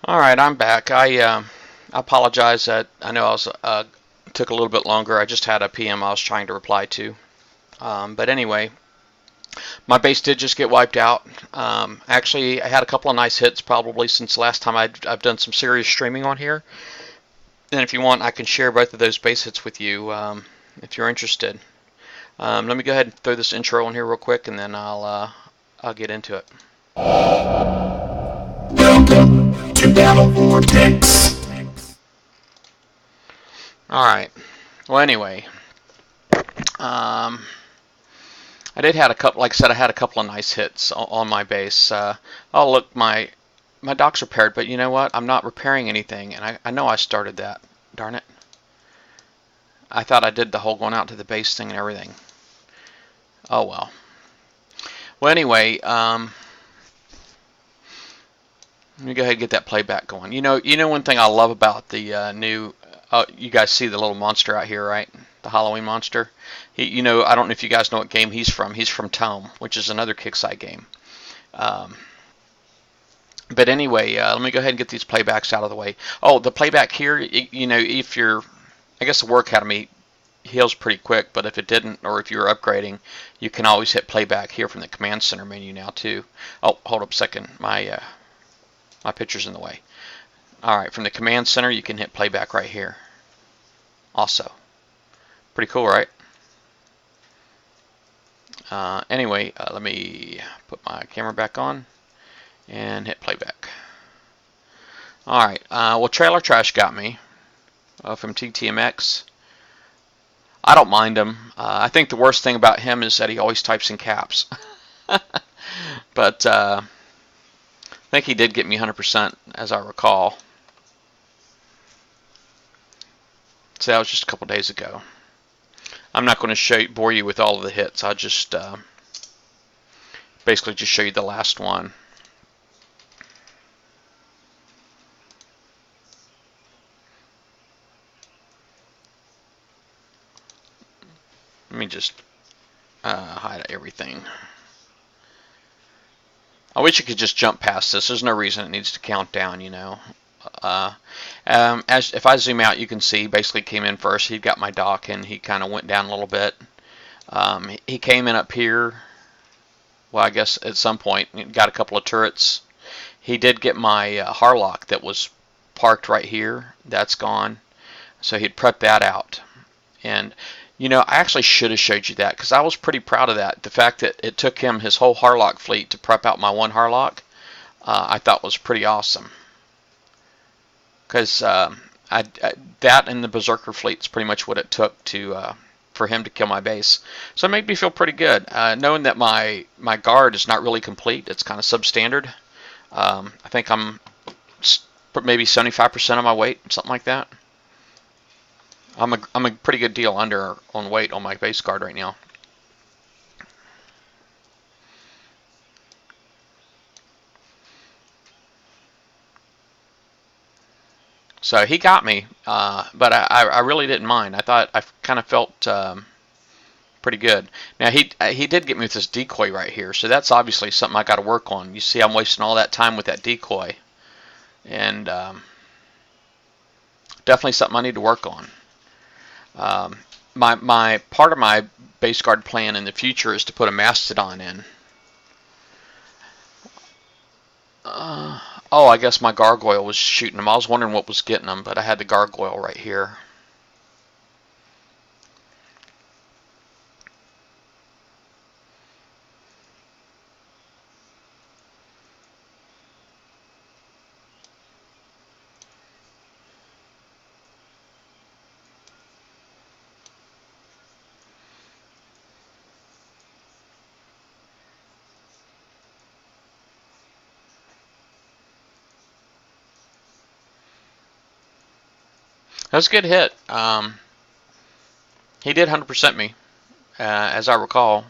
All right, I'm back. I apologize that I know I was took a little bit longer. I just had a PM I was trying to reply to. But anyway, my base did just get wiped out. Actually, I had a couple of nice hits probably since the last time I've done some serious streaming on here. And if you want, I can share both of those base hits with you if you're interested. Let me go ahead and throw this intro in here real quick, and then I'll get into it. Welcome to Battle Vortex. All right. Well, anyway, um, I did had a couple. Like I said, I had a couple of nice hits on my base. Oh, look, my dock's repaired, but you know what? I'm not repairing anything, and I know I started that. Darn it! I thought I did the whole going out to the base thing and everything. Oh well. Well, anyway, let me go ahead and get that playback going. You know one thing I love about the new. You guys see the little monster out here, right? The Halloween monster. I don't know if you guys know what game he's from. He's from Tome, which is another Kickside game. Um, but anyway, let me go ahead and get these playbacks out of the way. Oh, the playback here, if you're, I guess the War Academy heals pretty quick, but if it didn't, or if you're upgrading, you can always hit playback here from the Command Center menu now too. Oh, hold up a second. My picture's in the way. Alright, from the Command Center, you can hit playback right here. Also. Pretty cool, right? Anyway, let me put my camera back on and hit playback. Alright, well, Trailer Trash got me from TTMX. I don't mind him. I think the worst thing about him is that he always types in caps. But I think he did get me 100%, as I recall. So that was just a couple days ago. I'm not going to bore you with all of the hits. I'll just basically just show you the last one. Let me just hide everything. I wish you could just jump past this. There's no reason it needs to count down, you know. If I zoom out, you can see he basically came in first. He got my dock, and he kind of went down a little bit. He came in up here. Well, I guess at some point, got a couple of turrets. He did get my Harlock that was parked right here. That's gone. So he'd prepped that out. And, I actually should have showed you that because I was pretty proud of that. The fact that it took him his whole Harlock fleet to prep out my one Harlock, I thought was pretty awesome. Because that and the Berserker fleet is pretty much what it took for him to kill my base. So it made me feel pretty good, knowing that my guard is not really complete. It's kind of substandard. I think I'm maybe 75% of my weight, something like that. I'm a pretty good deal under on weight on my base guard right now. So he got me, but I really didn't mind. I kind of felt pretty good. Now he did get me with this decoy right here, so that's obviously something I got to work on. You see, I'm wasting all that time with that decoy, and definitely something I need to work on. My part of my base guard plan in the future is to put a mastodon in. Oh, I guess my gargoyle was shooting them. I was wondering what was getting them, but I had the gargoyle right here. That was a good hit. He did 100% me, as I recall.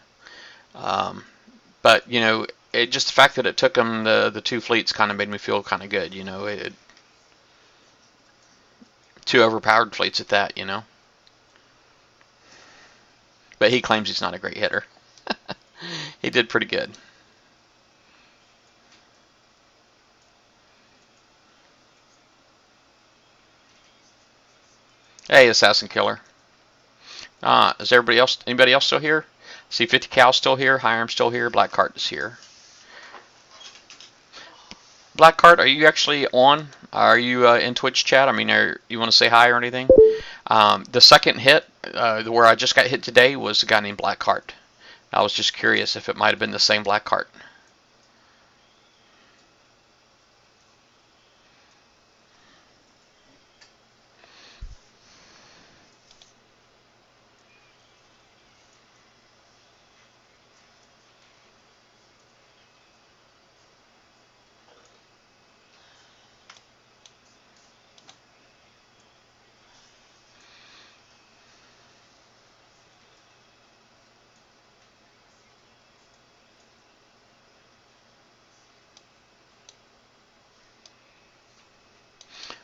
But just the fact that it took him the two fleets kind of made me feel kind of good. Two overpowered fleets at that. But he claims he's not a great hitter. He did pretty good. Hey, Assassin Killer. Is anybody else still here? See 50 Cal still here, Hiram still here, Black Cart is here. Black Cart, are you actually on? Are you in Twitch chat? I mean, you want to say hi or anything? The second hit, where I just got hit today, was a guy named Black Cart. I was just curious if it might have been the same Black Cart.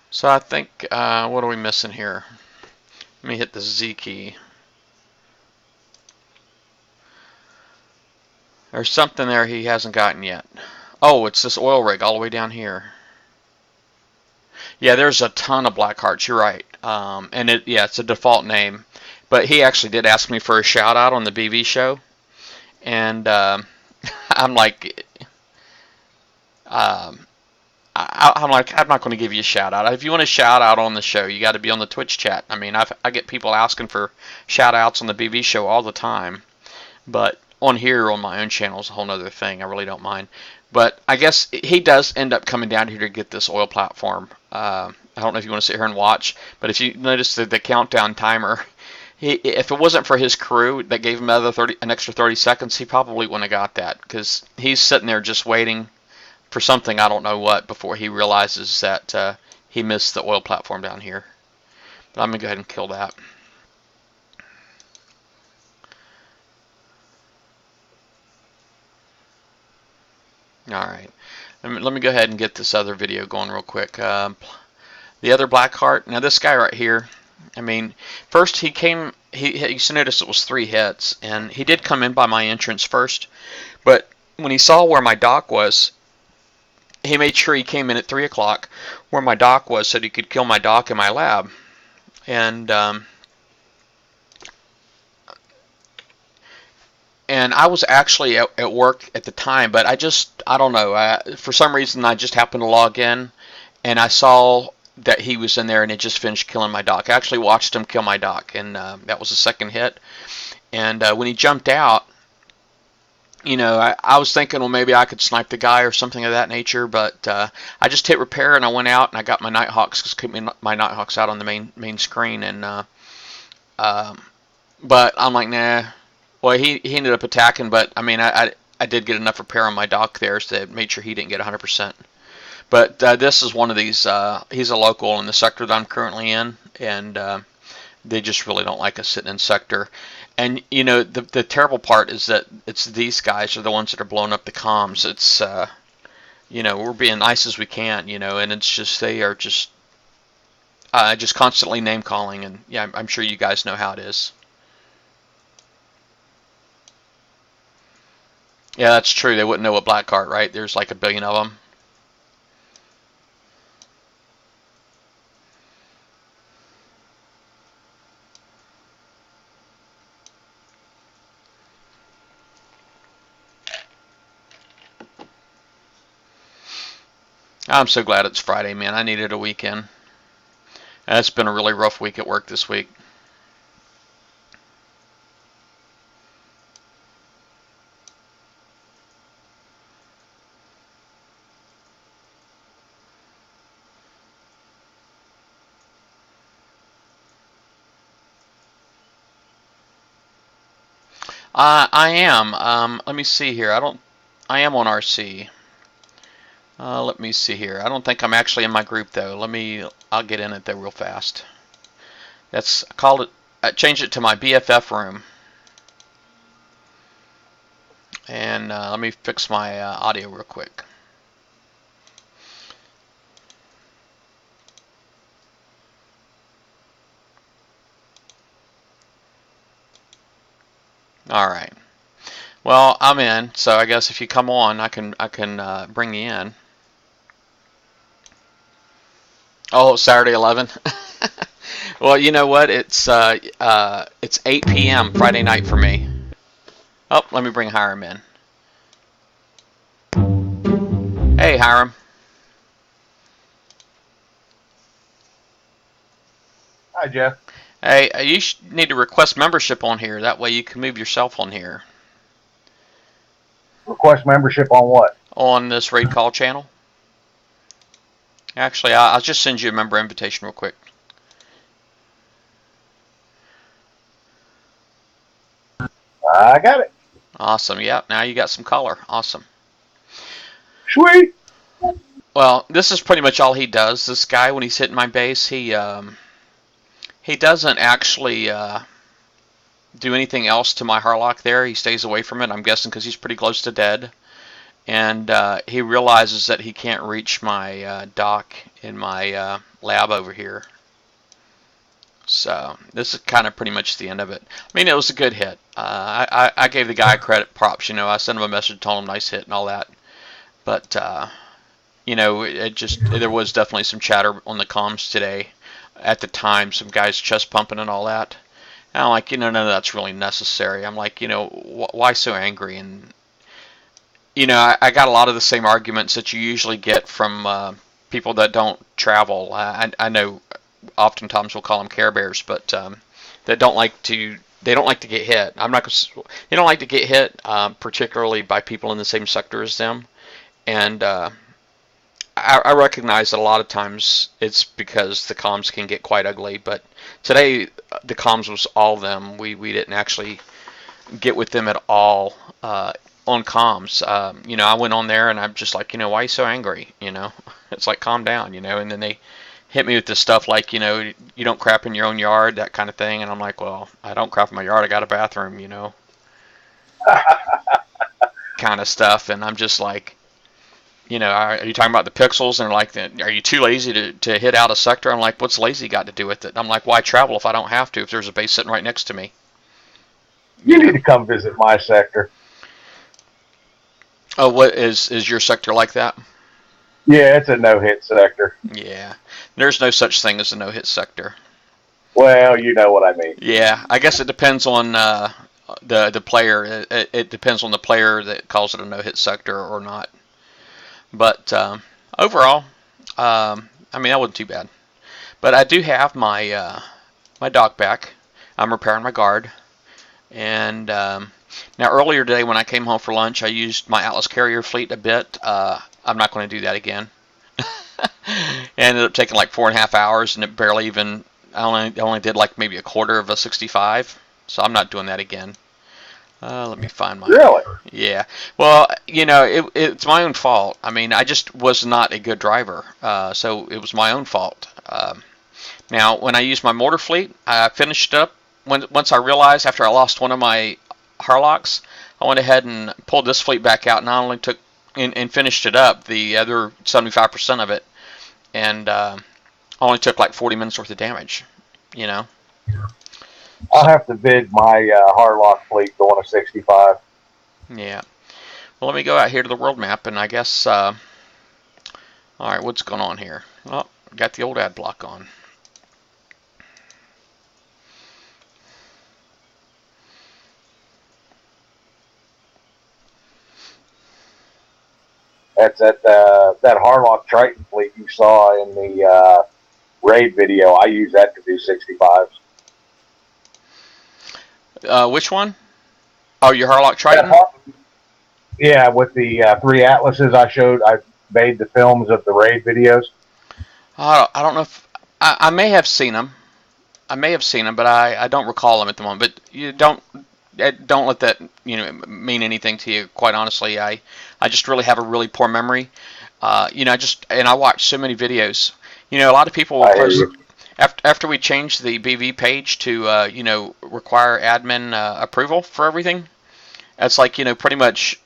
So I think, what are we missing here? Let me hit the Z key. There's something there he hasn't gotten yet. Oh, it's this oil rig all the way down here. Yeah, there's a ton of Black Hearts, you're right. And it's a default name. But he actually did ask me for a shout out on the BV show. And I'm like, I'm not going to give you a shout out. If you want a shout out on the show, you got to be on the Twitch chat. I mean, I get people asking for shout outs on the BV show all the time, but on here on my own channel is a whole other thing. I really don't mind. But I guess he does end up coming down here to get this oil platform. I don't know if you want to sit here and watch, but if you notice the countdown timer, if it wasn't for his crew that gave him an extra 30 seconds, he probably wouldn't have got that, because he's sitting there just waiting for something, I don't know what, before he realizes that he missed the oil platform down here. But I'm going to go ahead and kill that. Alright, let me go ahead and get this other video going real quick. The other Black Heart, now this guy right here, I mean, first he came, you notice it was 3 hits, and he did come in by my entrance first, but when he saw where my dock was, he made sure he came in at 3 o'clock where my dock was so that he could kill my dock in my lab. And I was actually at work at the time, but I don't know. For some reason, I just happened to log in, and I saw that he was in there, and it just finished killing my dock. I actually watched him kill my dock, and that was the second hit. And when he jumped out, you know, I was thinking, well, maybe I could snipe the guy or something of that nature, but I just hit repair and I went out and I got my Nighthawks, because keep my Nighthawks out on the main screen, and but I'm like, nah. Well, he ended up attacking, but I mean, I did get enough repair on my dock there so that made sure he didn't get 100%. But this is one of these. He's a local in the sector that I'm currently in, and they just really don't like us sitting in sector. And you know, the terrible part is that it's these guys are the ones that are blowing up the comms. It's you know, we're being nice as we can, you know, and it's just they are just constantly name calling, and yeah, I'm sure you guys know how it is. Yeah, that's true. They wouldn't know what Black Cart, right? There's like a billion of them. I'm so glad it's Friday, man. I needed a weekend. And it's been a really rough week at work this week. I am. Let me see here. I am on RC. Let me see here. I don't think I'm actually in my group though. I'll get in it though real fast. That's called it. I changed it to my BFF room. And let me fix my audio real quick. All right. Well, I'm in. So I guess if you come on, I can bring you in. Oh, Saturday 11. Well, you know what? It's 8 p.m. Friday night for me. Oh, let me bring Hiram in. Hey, Hiram. Hi, Jeff. Hey, you need to request membership on here. That way you can move yourself on here. Request membership on what? On this raid call channel. Actually, I'll just send you a member invitation real quick. I got it. Awesome. Yep. Now you got some color. Awesome. Sweet. Well, this is pretty much all he does. This guy, when he's hitting my base, he doesn't actually do anything else to my Harlock there. He stays away from it. I'm guessing because he's pretty close to dead. And he realizes that he can't reach my dock in my lab over here. So this is kind of pretty much the end of it. I mean, it was a good hit. I gave the guy credit, props. You know, I sent him a message, told him nice hit and all that. But you know, there was definitely some chatter on the comms today. At the time, some guys chest pumping and all that. And I'm like, you know, none of that's really necessary. I'm like, you know, why so angry? And you know, I got a lot of the same arguments that you usually get from people that don't travel. I know oftentimes we'll call them Care Bears, but that don't like to. They don't like to get hit. I'm not. They don't like to get hit, particularly by people in the same sector as them. And I recognize that a lot of times it's because the comms can get quite ugly. But today the comms was all them. We didn't actually get with them at all on comms. You know, I went on there and I'm just like, you know, why are you so angry? You know, it's like, calm down, you know. And then they hit me with this stuff like, you know, you don't crap in your own yard, that kind of thing. And I'm like, well, I don't crap in my yard. I got a bathroom, you know, kind of stuff. And I'm just like, you know, are you talking about the pixels? And like, are you too lazy to hit out a sector? I'm like, what's lazy got to do with it? I'm like, why travel if I don't have to, if there's a base sitting right next to me? You need to come visit my sector. Oh, what is your sector like that? Yeah, it's a no-hit sector. Yeah, there's no such thing as a no-hit sector. Well, you know what I mean. Yeah, I guess it depends on the player. It depends on the player that calls it a no-hit sector or not. But overall, I mean, that wasn't too bad. But I do have my my dock back. I'm repairing my guard. And now earlier today when I came home for lunch, I used my Atlas carrier fleet a bit. I'm not going to do that again. It ended up taking like 4.5 hours, and it barely even. I only did like maybe a quarter of a 65, so I'm not doing that again. Let me find my. Really? Yeah. Well, you know, it's my own fault. I mean, I just was not a good driver, so it was my own fault. Now, when I used my mortar fleet, I finished up. Once I realized after I lost one of my Harlocks, I went ahead and pulled this fleet back out. Not only took and finished it up, the other 75% of it, and only took like 40 minutes worth of damage. You know. I'll have to vid my Harlock fleet going to 65. Yeah. Well, let me go out here to the world map, and I guess. All right, what's going on here? Oh, got the old ad block on. That's that Harlock Triton fleet you saw in the raid video. I use that to do 65s. Which one? Oh, your Harlock Triton? Yeah, with the 3 Atlases I showed. I made the films of the raid videos. I don't know if I may have seen them. But I don't recall them at the moment. But you don't let that mean anything to you. Quite honestly, I just really have a really poor memory. I watch so many videos. You know, a lot of people will post after we changed the BV page to require admin approval for everything. That's like pretty much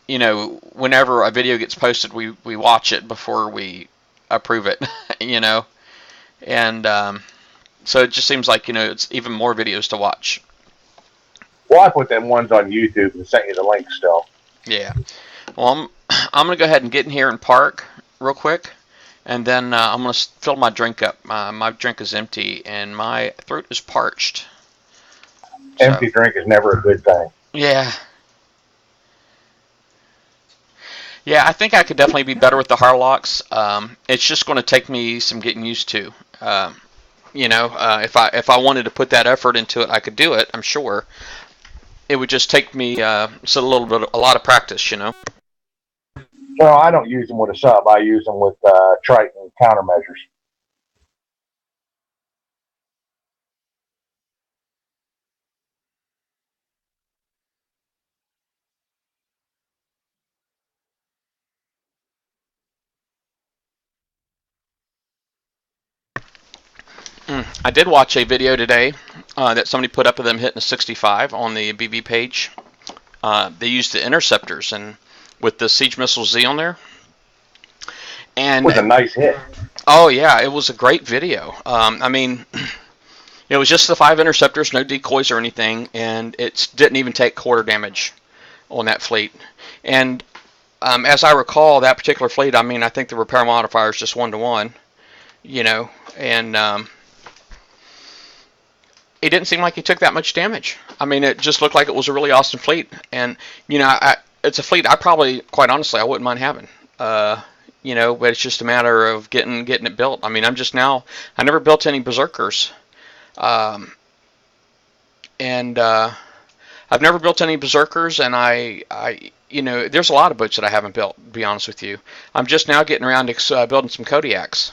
whenever a video gets posted, we watch it before we approve it. And so it just seems like it's even more videos to watch. Well, I put them ones on YouTube and sent you the link still. Yeah. Well, I'm gonna go ahead and get in here and park real quick, And then I'm going to fill my drink up. My drink is empty, and my throat is parched. Empty drink is never a good thing. Yeah. Yeah, I think I could definitely be better with the Harlocks. It's just going to take me some getting used to. If I wanted to put that effort into it, I could do it. I'm sure. It would just take me a lot of practice. Well, I don't use them with a sub. I use them with Triton countermeasures. I did watch a video today that somebody put up of them hitting a 65 on the BB page. They used the interceptors and with the Siege Missile Z on there. And it was a nice hit. Oh yeah, it was a great video. It was just the 5 interceptors, no decoys or anything, and it didn't even take quarter damage on that fleet. And as I recall, that particular fleet, I think the repair modifier is just 1-to-1, and it didn't seem like he took that much damage. It just looked like it was a really awesome fleet, and it's a fleet I probably, quite honestly, I wouldn't mind having. But it's just a matter of getting it built. I never built any berserkers, and I've never built any berserkers, and there's a lot of boats that I haven't built, to be honest with you. I'm just now getting around to building some Kodiaks.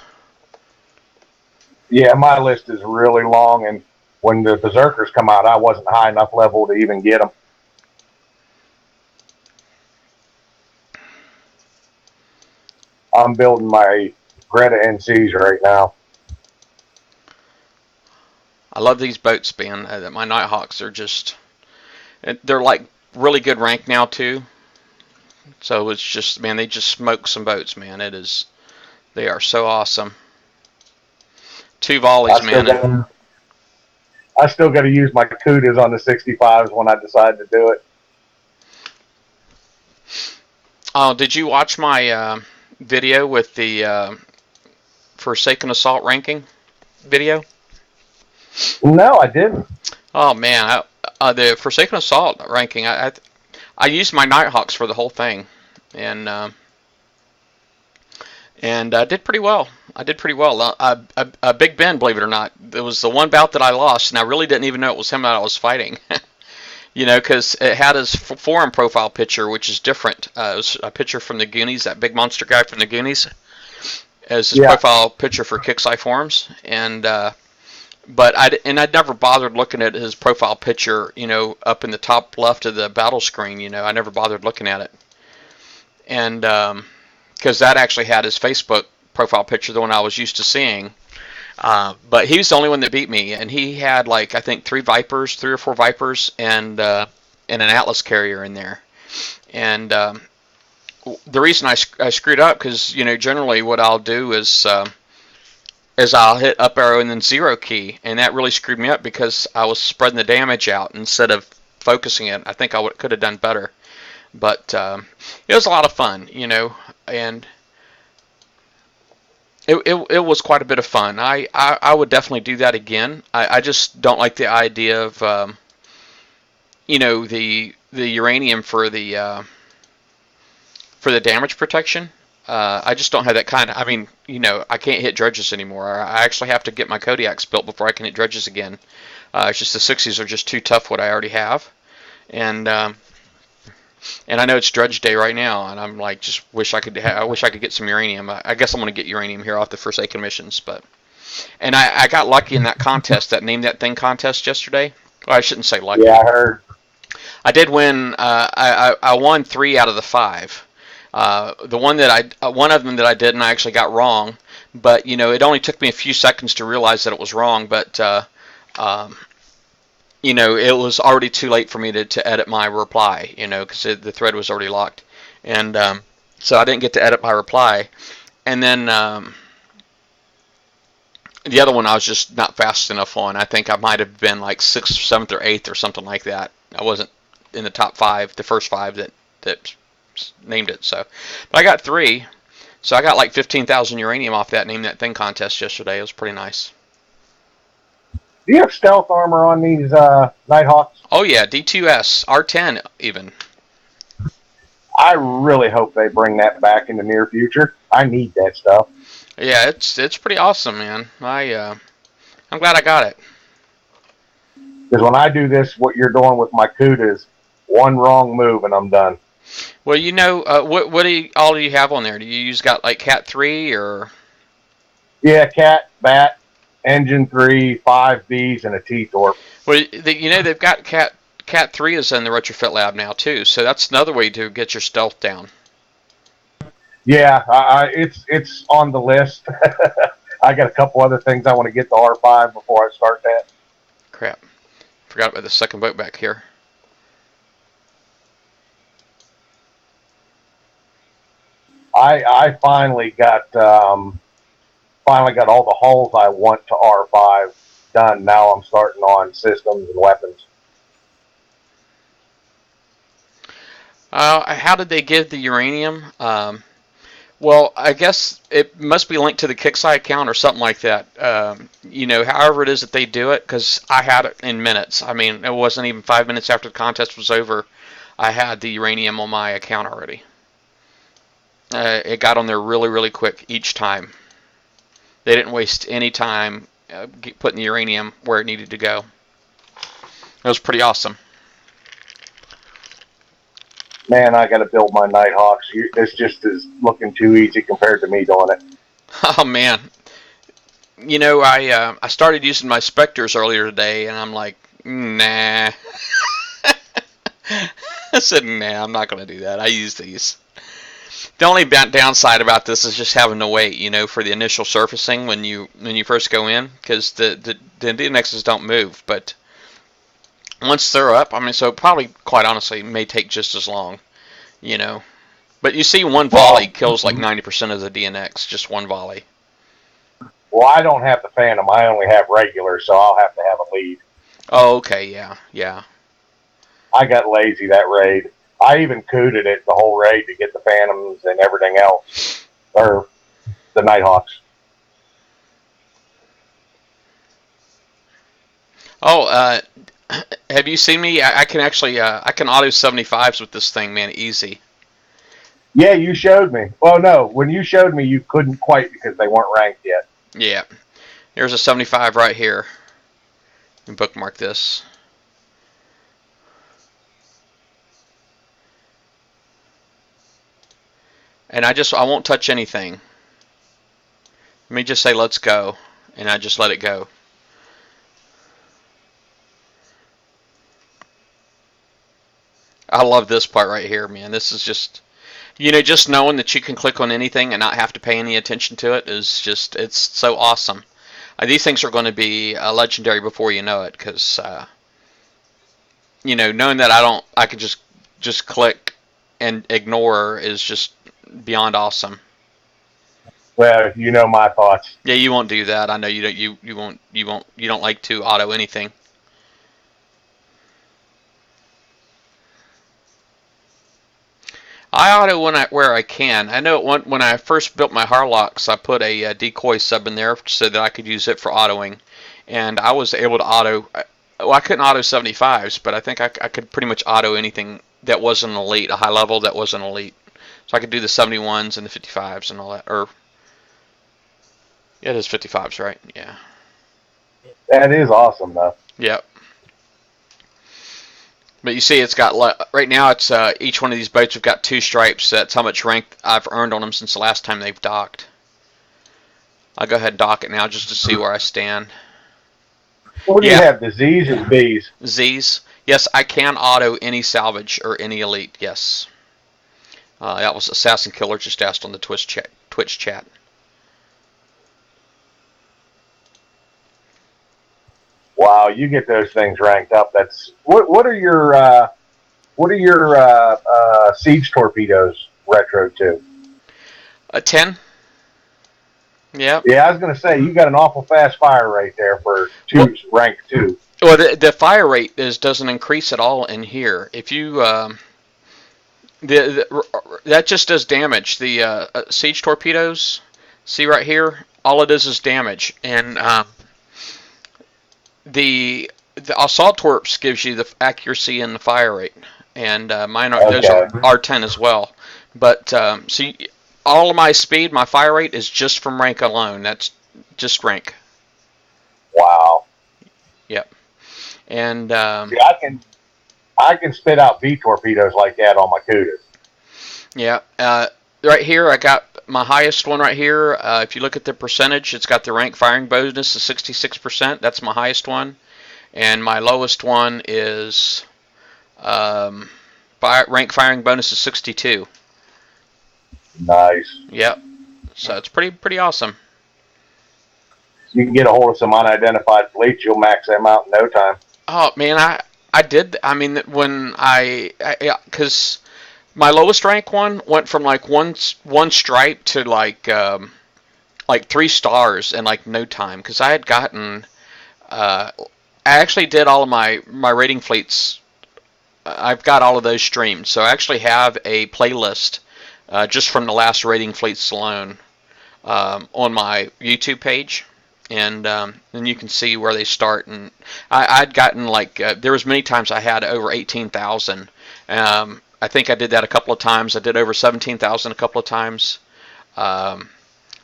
Yeah, my list is really long, and when the berserkers come out, I wasn't high enough level to even get them. I'm building my Greta NCs right now. I love these boats, man. My Nighthawks are they're like really good rank now too. So it's just, man, they just smoke some boats, man. They are so awesome. 2 volleys, man. I still got to use my Kudas on the 65s when I decide to do it. Oh, did you watch my video with the Forsaken Assault ranking video? No, I didn't. Oh man, the Forsaken Assault ranking, I used my Nighthawks for the whole thing, and I did pretty well. Big Ben, believe it or not, it was the one bout that I lost, and I really didn't even know it was him that I was fighting. Because it had his forum profile picture, which is different. It was a picture from the Goonies, that big monster guy from the Goonies, as his profile picture for Kixeye forums, and but I'd never bothered looking at his profile picture, up in the top left of the battle screen. I never bothered looking at it, and because that actually had his Facebook profile picture, the one I was used to seeing. But he was the only one that beat me, and he had I think 3 or 4 Vipers, and an Atlas carrier in there. And the reason I screwed up, because generally what I'll do is I'll hit up arrow and then 0 key, and that really screwed me up because I was spreading the damage out instead of focusing it. I think I could have done better, but it was a lot of fun, and it was quite a bit of fun. I would definitely do that again. I just don't like the idea of the uranium for the damage protection. I just don't have that kind of. I can't hit dredges anymore. I actually have to get my Kodiaks built before I can hit dredges again. It's just the 60s are just too tough what I already have, and I know it's dredge day right now, and I'm like, just wish I could get some uranium. I guess I'm gonna get uranium here off the Forsaken missions, and I got lucky in that contest, that Name That Thing contest yesterday. Well, I shouldn't say lucky. Yeah, I heard. I did win. I won 3 out of the 5. One of them that I did, and I actually got wrong, but it only took me a few seconds to realize that it was wrong. But it was already too late for me to edit my reply, because the thread was already locked, and so I didn't get to edit my reply. And then the other one I was just not fast enough on. I think I might have been like 6th, 7th, or 8th or something like that. I wasn't in the top 5, the first 5 that named it. So, but I got 3. So I got like 15,000 uranium off that Name That Thing contest yesterday. It was pretty nice. Do you have stealth armor on these Nighthawks? Oh yeah, D2S, R10 even. I really hope they bring that back in the near future. I need that stuff. Yeah, it's pretty awesome, man. I'm glad I got it. Because when I do this, what you're doing with my CUDA is one wrong move and I'm done. Well, you know, what all do you have on there? Do you got like Cat 3 or? Yeah, Cat, Bat, Engine 3, 5 Bs, and a T-Torp. Well, you know, they've got Cat 3 is in the retrofit lab now too, so that's another way to get your stealth down. Yeah, it's on the list. I got a couple other things I want to get the R5 before I start that. Crap. Forgot about the second boat back here. I finally got all the hulls I want to R5 done. Now I'm starting on systems and weapons. How did they give the uranium? Well, I guess it must be linked to the Kixeye account or something like that. You know, however it is that they do it, because I had it in minutes. I mean, it wasn't even 5 minutes after the contest was over. I had the uranium on my account already. It got on there really, really quick each time. They didn't waste any time putting the uranium where it needed to go. It was pretty awesome. Man, I got to build my Nighthawks. This just is looking too easy compared to me doing it. Oh man, you know, I started using my Spectres earlier today, and I'm like, nah. I said, nah, I'm not gonna do that. I use these. The only downside about this is just having to wait, you know, for the initial surfacing when you first go in, because the DNXs don't move. But once they're up, I mean, so probably, quite honestly, may take just as long, you know. But you see, one volley kills like 90% of the DNX, just one volley. Well, I don't have the Phantom. I only have regular, so I'll have to have a lead. Oh, okay, yeah. I got lazy that raid. I even cooted it the whole raid to get the Phantoms and everything else, or the Nighthawks. Oh, have you seen me? I can actually, I can auto 75s with this thing, man, easy. Yeah, you showed me. Well, no, when you showed me, you couldn't quite because they weren't ranked yet. Yeah. Here's a 75 right here. And bookmark this. And I won't touch anything. Let me just say, let's go. And I just let it go. I love this part right here, man. This is just, you know, just knowing that you can click on anything and not have to pay any attention to it is just, it's so awesome. These things are going to be legendary before you know it, because, you know, knowing that I can just click and ignore is just beyond awesome. Well, you know my thoughts. Yeah, you won't do that. I know you don't. You don't like to auto anything. I auto where I can. I know when I first built my Harlocks, I put a decoy sub in there so that I could use it for autoing, and I was able to auto. Well, I couldn't auto 75s, but I think I could pretty much auto anything that wasn't elite, a high level that wasn't elite. So I could do the 71s and the 55s and all that. Or yeah, it is 55s, right? Yeah. That is awesome, though. Yep. But you see, it's got right now. It's each one of these boats have got 2 stripes. That's how much rank I've earned on them since the last time they've docked. I'll go ahead and dock it now just to see where I stand. What do you have, the Z's or the B's? Z's. Yes, I can auto any salvage or any elite. Yes. That was Assassin Killer just asked on the Twitch chat. Wow, you get those things ranked up. That's what are your siege torpedoes retro to? A 10. Yep. Yeah, I was gonna say you got an awful fast fire rate there for rank 2. Well, the fire rate doesn't increase at all in here. If you that just does damage. The siege torpedoes, see right here, all it is damage, and the assault torps gives you the accuracy and the fire rate, and mine are those are Okay. R10 as well. But see, all of my speed, my fire rate is just from rank alone. That's just rank. Wow. Yep. And See, I can spit out V torpedoes like that on my Cudas. yeah, right here I got my highest one right here. If you look at the percentage, it's got the rank firing bonus of 66%. That's my highest one, and my lowest one is rank firing bonus is 62. Nice. Yep. So it's pretty awesome. You can get a hold of some unidentified fleets, you'll max them out in no time. Oh man, I did. I mean, when because my lowest rank one went from like one stripe to like 3 stars in like no time, because I had gotten I actually did all of my rating fleets. I've got all of those streamed, so I actually have a playlist just from the last rating fleets alone on my YouTube page, and you can see where they start. And I'd gotten like there was many times I had over 18,000. I think I did that a couple of times. I did over 17,000 a couple of times. The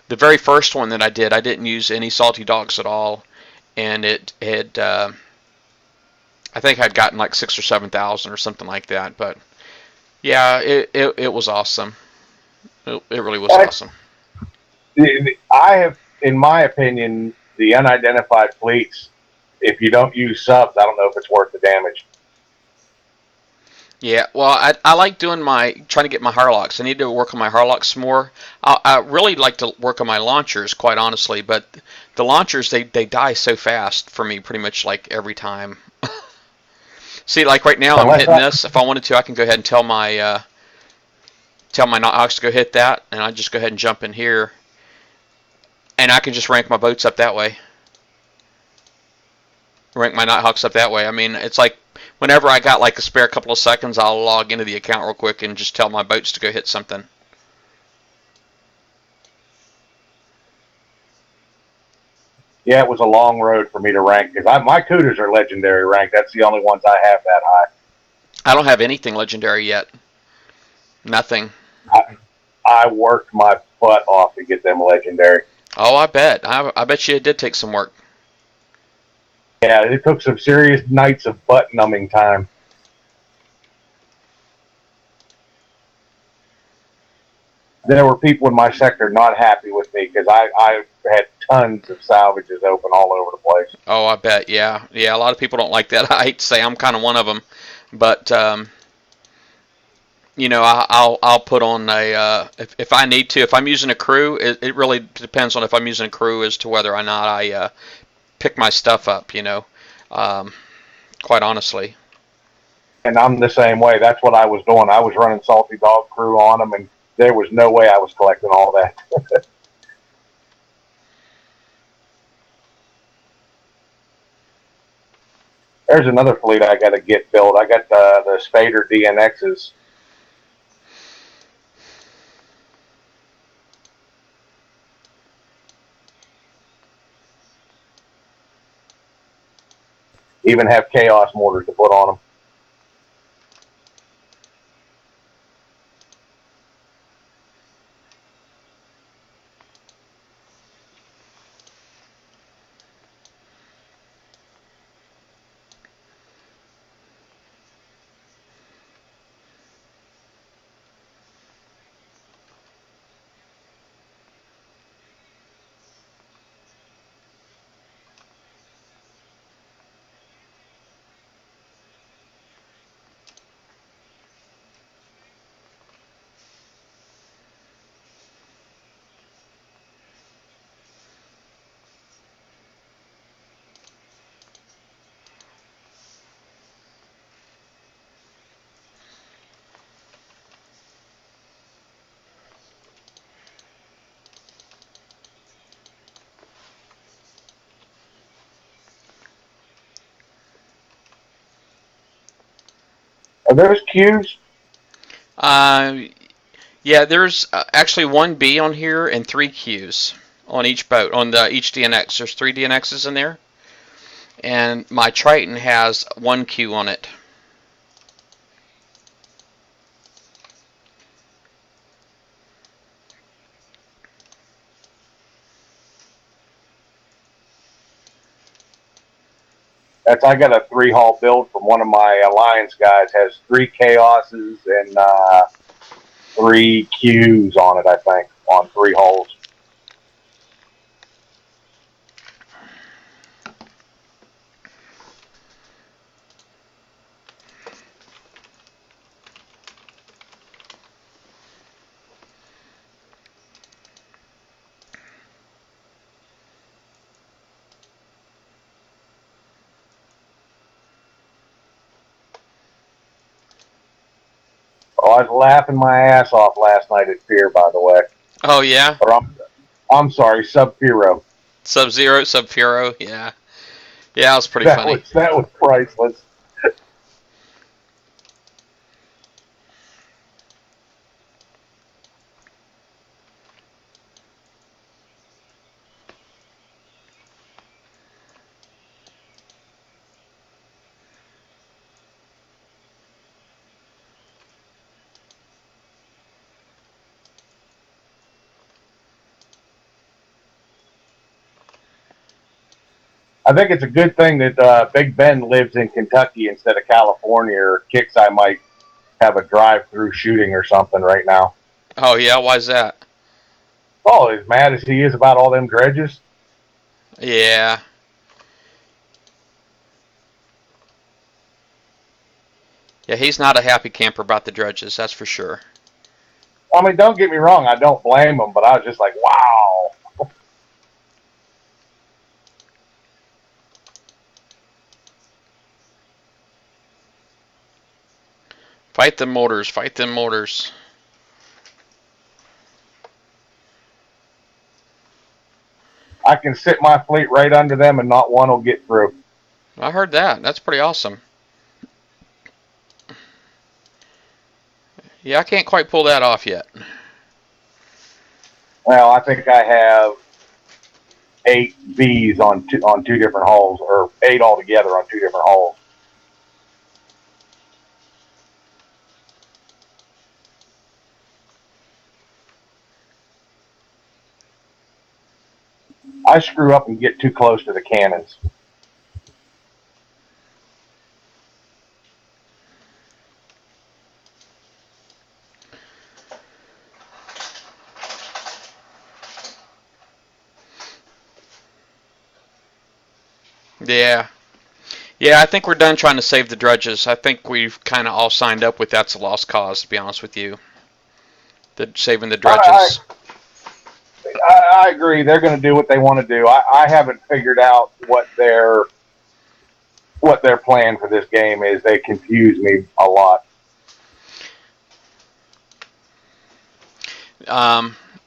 very first one that I did, I didn't use any salty dogs at all, and it had I think I'd gotten like 6 or 7,000 or something like that. But yeah, it was awesome. It really was awesome. I have, in my opinion, the unidentified fleets, if you don't use subs, I don't know if it's worth the damage. Yeah, well, I like trying to get my Harlocks. I need to work on my Harlocks more. I really like to work on my launchers, quite honestly, but the launchers, they die so fast for me pretty much like every time. See, like right now I'm hitting this. If I wanted to, I can go ahead and tell my Nighthawks to go hit that, and I just go ahead and jump in here, and I can just rank my boats up that way. Rank my Nighthawks up that way. I mean, it's like whenever I got like a spare couple of seconds, I'll log into the account real quick and just tell my boats to go hit something. Yeah, it was a long road for me to rank because my Cudas are legendary rank. That's the only ones I have that high. I don't have anything legendary yet. Nothing. I worked my butt off to get them legendary. Oh, I bet. I bet you it did take some work. Yeah, it took some serious nights of butt numbing time. There were people in my sector not happy with me because I had tons of salvages open all over the place. Oh, I bet. Yeah. Yeah, a lot of people don't like that. I hate to say I'm kind of one of them. But, you know, I'll put on a, if I need to, if I'm using a crew, it really depends on if I'm using a crew as to whether or not I pick my stuff up, you know, quite honestly. And I'm the same way. That's what I was doing. I was running Salty Dog Crew on them, and there was no way I was collecting all that. There's another fleet I got to get built. I got the Spader DNXs. Even have Chaos mortars to put on them. Are those Qs? Uh, yeah, there's actually one B on here and 3 Qs on each boat. On each DNX, there's 3 DNXs in there, and my Triton has 1 Q on it. I got a 3-hull build from one of my Alliance guys. Has 3 Chaoses and 3 Qs on it, I think, on 3 hulls. Oh, I was laughing my ass off last night at Fear, by the way. Oh yeah. Or I'm sorry, Sub-Zero. Sub-Zero, Sub-Furo, yeah. Yeah, it was pretty funny. That was priceless. I think it's a good thing that Big Ben lives in Kentucky instead of California, or Kicks I might have a drive-through shooting or something right now. Oh yeah, why's that? Oh, as mad as he is about all them dredges. Yeah. Yeah, he's not a happy camper about the dredges, that's for sure. I mean, don't get me wrong, I don't blame him, but I was just like, wow. Fight them motors, fight them motors. I can sit my fleet right under them and not one will get through. I heard that. That's pretty awesome. Yeah, I can't quite pull that off yet. Well, I think I have 8 Vs on 2 different hulls, or 8 altogether on 2 different hulls. I screw up and get too close to the cannons. Yeah. Yeah, I think we're done trying to save the dredges. I think we've kind of all signed up with that's a lost cause, to be honest with you. Saving the dredges. I agree. They're going to do what they want to do. I haven't figured out what their plan for this game is. They confuse me a lot.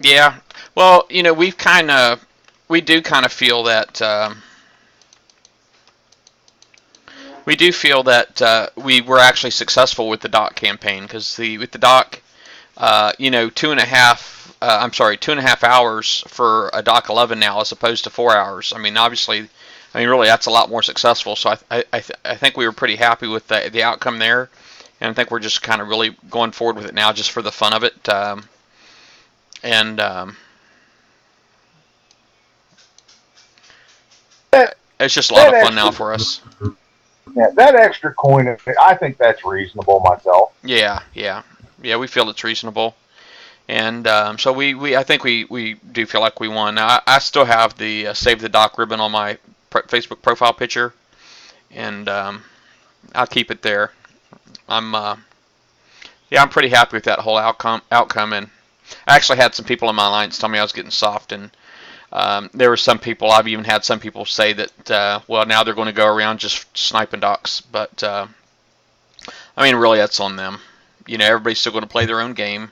Yeah. Well, you know, we do kind of feel that we do feel that we were actually successful with the dock campaign, because with the dock, you know, 2.5 hours for a dock 11 now as opposed to 4 hours. I mean, obviously, really that's a lot more successful. So I think we were pretty happy with the outcome there, and I think we're just kind of really going forward with it now just for the fun of it. It's just a lot of fun now for us. Yeah, that extra coin, I think that's reasonable myself. Yeah, we feel it's reasonable, and so I think we do feel like we won. I still have the Save the Dock ribbon on my Facebook profile picture, and I'll keep it there. I'm pretty happy with that whole outcome, and I actually had some people in my alliance tell me I was getting soft, and there were some people, I've even had some people say that, well, now they're going to go around just sniping docks, but really that's on them. You know, everybody's still going to play their own game.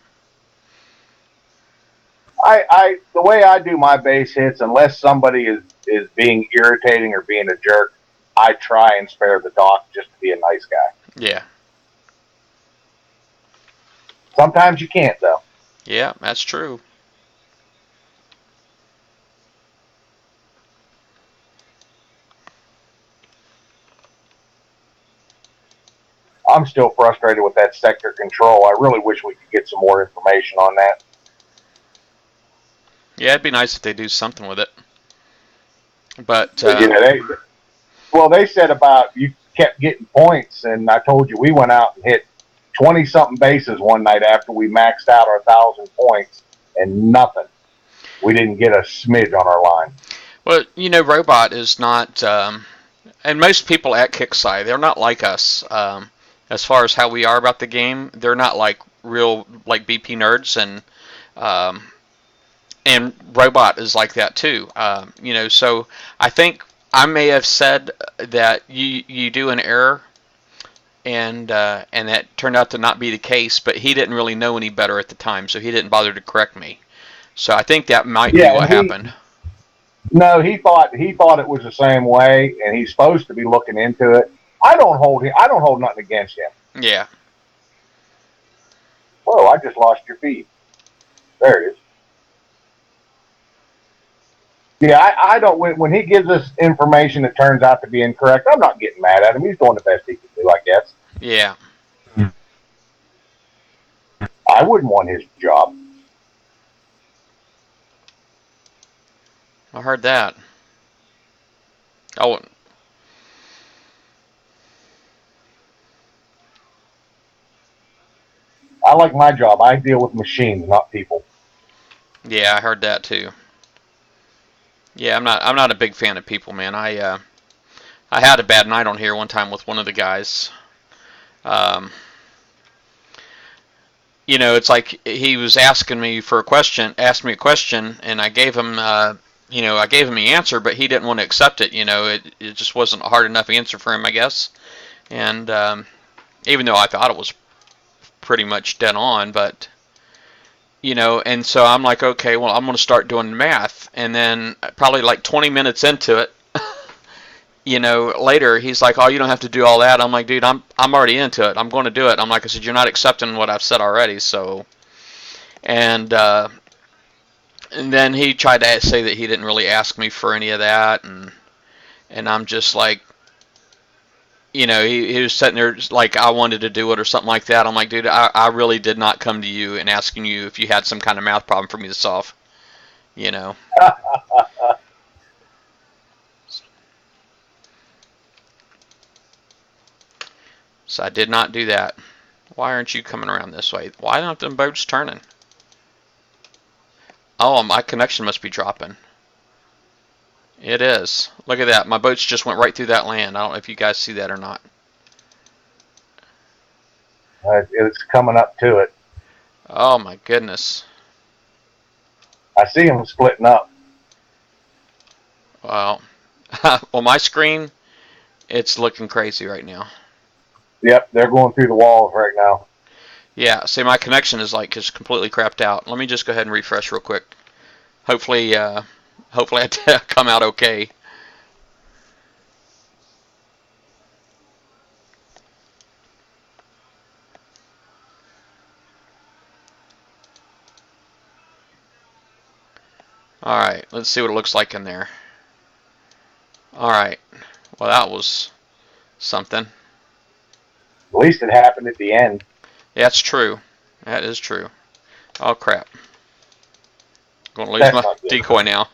The way I do my base hits, unless somebody is being irritating or being a jerk, I try and spare the dock just to be a nice guy. Yeah. Sometimes you can't, though. Yeah, that's true. I'm still frustrated with that sector control. I really wish we could get some more information on that. Yeah, it'd be nice if they do something with it. But They said about you kept getting points, and I told you we went out and hit 20-something bases one night after we maxed out our 1,000 points, and nothing. We didn't get a smidge on our line. well, Robot is not, and most people at Kickside, they're not like us. As far as how we are about the game, they're not like real like BP nerds, and Robot is like that too. So I think I may have said that you do an error, and that turned out to not be the case. But he didn't really know any better at the time, so he didn't bother to correct me. So I think that might be what happened. No, he thought it was the same way, and he's supposed to be looking into it. I don't hold nothing against him. Yeah. Whoa! I just lost your feed. There it is. Yeah, I don't. When he gives us information that turns out to be incorrect, I'm not getting mad at him. He's doing the best he can do, I guess. Yeah. I wouldn't want his job. I heard that. Oh. I like my job. I deal with machines, not people. Yeah, I heard that too. Yeah, I'm not a big fan of people, man. I had a bad night on here one time with one of the guys. It's like he was asking me for a question, asked me a question, and I gave him, I gave him the answer, but he didn't want to accept it. It just wasn't a hard enough answer for him, I guess. And even though I thought it was pretty much dead on, but and so I'm like, okay, well, I'm going to start doing math, and then probably like 20 minutes into it, later he's like, oh, you don't have to do all that. I'm like, dude, I'm already into it. I'm going to do it. I'm like, I said, you're not accepting what I've said already. So, and then he tried to say that he didn't really ask me for any of that, and I'm just like, he was sitting there like I wanted to do it or something like that. I'm like, dude, I really did not come to you and asking you if you had some kind of math problem for me to solve. So I did not do that. Why aren't you coming around this way? Why aren't them boats turning? Oh, my connection must be dropping. It is. Look at that. My boats just went right through that land. I don't know if you guys see that or not. It's coming up to it. Oh my goodness. I see them splitting up. Well, well, my screen, it's looking crazy right now. Yep, they're going through the walls right now. Yeah, see, my connection is like just completely crapped out. Let me just go ahead and refresh real quick. Hopefully I come out okay. Alright, let's see what it looks like in there. Alright, well, that was something. At least it happened at the end. Yeah, that's true. That is true. Oh, crap. I'm going to lose my decoy now.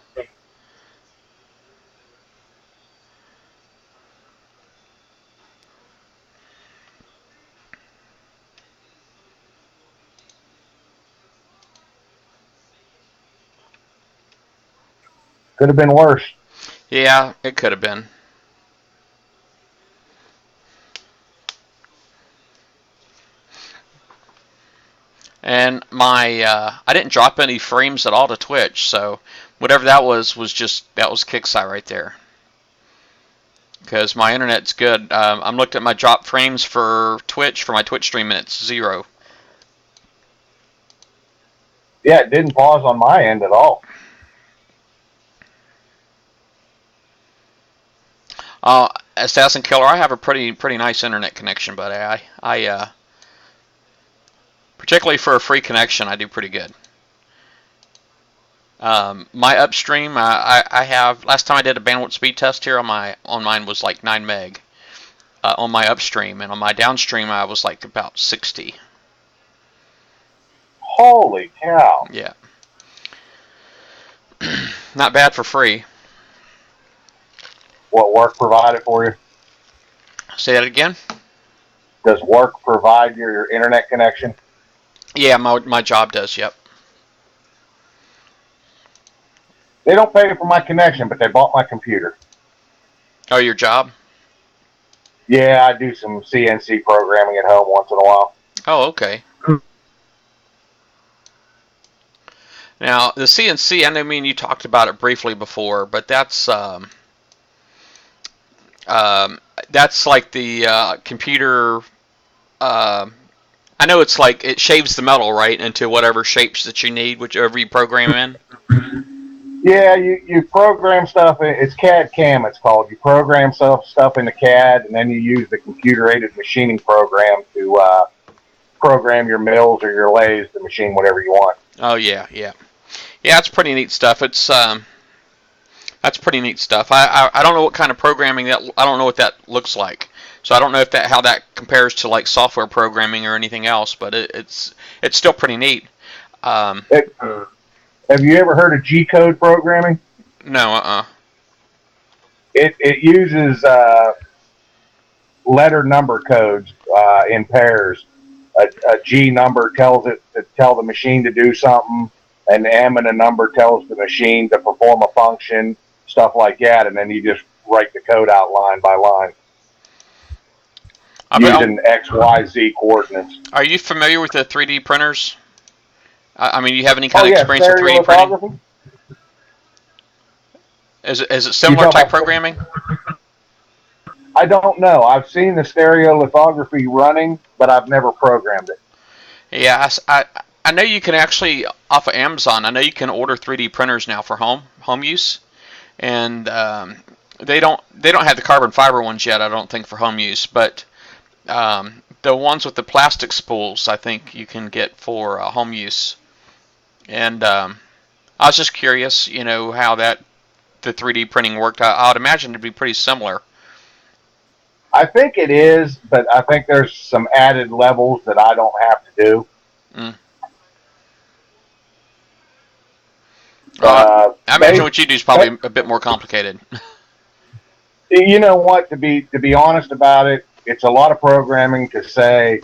Could have been worse. Yeah, it could have been. And I didn't drop any frames at all to Twitch, so whatever that was Kickside right there. Because my internet's good. I'm looking at my drop frames for Twitch, for my Twitch stream, and it's 0. Yeah, it didn't pause on my end at all. Assassin Killer, I have a pretty nice internet connection, but Particularly for a free connection, I do pretty good. My upstream, I have. Last time I did a bandwidth speed test here on mine was like 9 meg on my upstream, and on my downstream I was like about 60. Holy cow! Yeah, not bad for free. What work provided for you? Say that again. Does work provide your internet connection? Yeah, my job does. Yep. They don't pay for my connection, but they bought my computer. Oh, your job? Yeah, I do some CNC programming at home once in a while. Oh, okay. Now the CNC, I know me and you talked about it briefly before, but that's like the computer. I know it's like it shaves the metal right into whatever shapes that you need, whichever you program in. Yeah, you program stuff. It's CAD CAM. It's called. You program stuff into CAD, and then you use the computer-aided machining program to program your mills or your lathes to machine whatever you want. Oh yeah. That's pretty neat stuff. That's pretty neat stuff. I don't know what kind of programming that. I don't know what that looks like. So I don't know if how that compares to like software programming or anything else, but it's still pretty neat. Have you ever heard of G-code programming? No, It uses letter number codes in pairs. A G number tells it to tell the machine to do something. An M and a number tells the machine to perform a function, stuff like that, and then you just write the code out line by line using X, Y, Z coordinates. Are you familiar with the 3D printers? I mean, you have any kind of experience with 3D printing? Is it similar type programming? I don't know. I've seen the stereolithography running, but I've never programmed it. Yeah, I know you can actually, off of Amazon, I know you can order 3D printers now for home use, and they don't have the carbon fiber ones yet, I don't think, for home use, but the ones with the plastic spools I think you can get for home use. And I was just curious, how the 3D printing worked. I would imagine it'd be pretty similar. I think it is, but I think there's some added levels that I don't have to do. I imagine what you do is probably a bit more complicated. You know what? To be honest about it, it's a lot of programming to say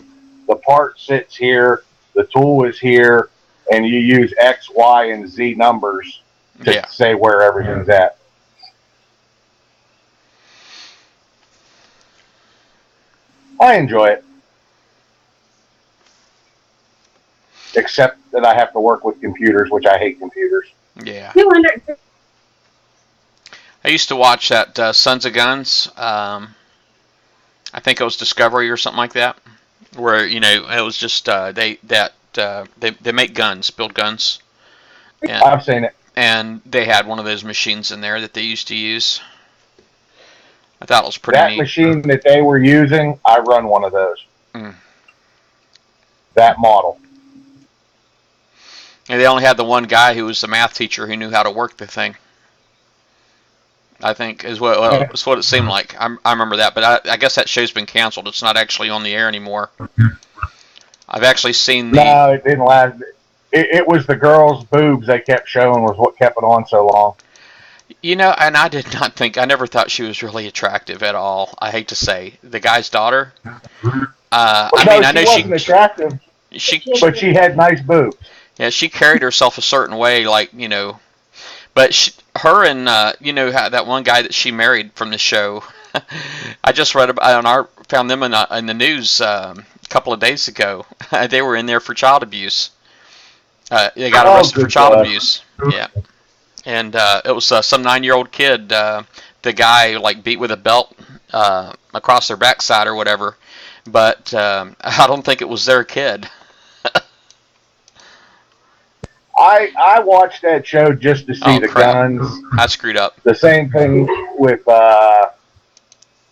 the part sits here, the tool is here, and you use X, Y, and Z numbers to say where everything's at. I enjoy it. Except that I have to work with computers, which I hate computers. Yeah. I used to watch that Sons of Guns. I think it was Discovery or something like that, where it was just they make guns, build guns. And, I've seen it. And they had one of those machines in there that they used to use. I thought it was pretty neat. That machine that they were using, I run one of those. That model. And they only had the one guy who was the math teacher who knew how to work the thing. I think is what it seemed like. I remember that, but I guess that show's been canceled. It's not actually on the air anymore. I've actually seen the. No, it didn't last. It was the girls' boobs they kept showing was what kept it on so long. And I did not think. I never thought she was really attractive at all. I hate to say, the guy's daughter. I know she wasn't attractive. But she had nice boobs. Yeah, she carried herself a certain way, But her and that one guy that she married from the show, I just read about found them in the news a couple of days ago. They were in there for child abuse. They got arrested for child abuse. Yeah, and it was some 9-year-old kid. The guy beat with a belt across their backside or whatever, but I don't think it was their kid. I watched that show just to see the guns. I screwed up. The same thing with what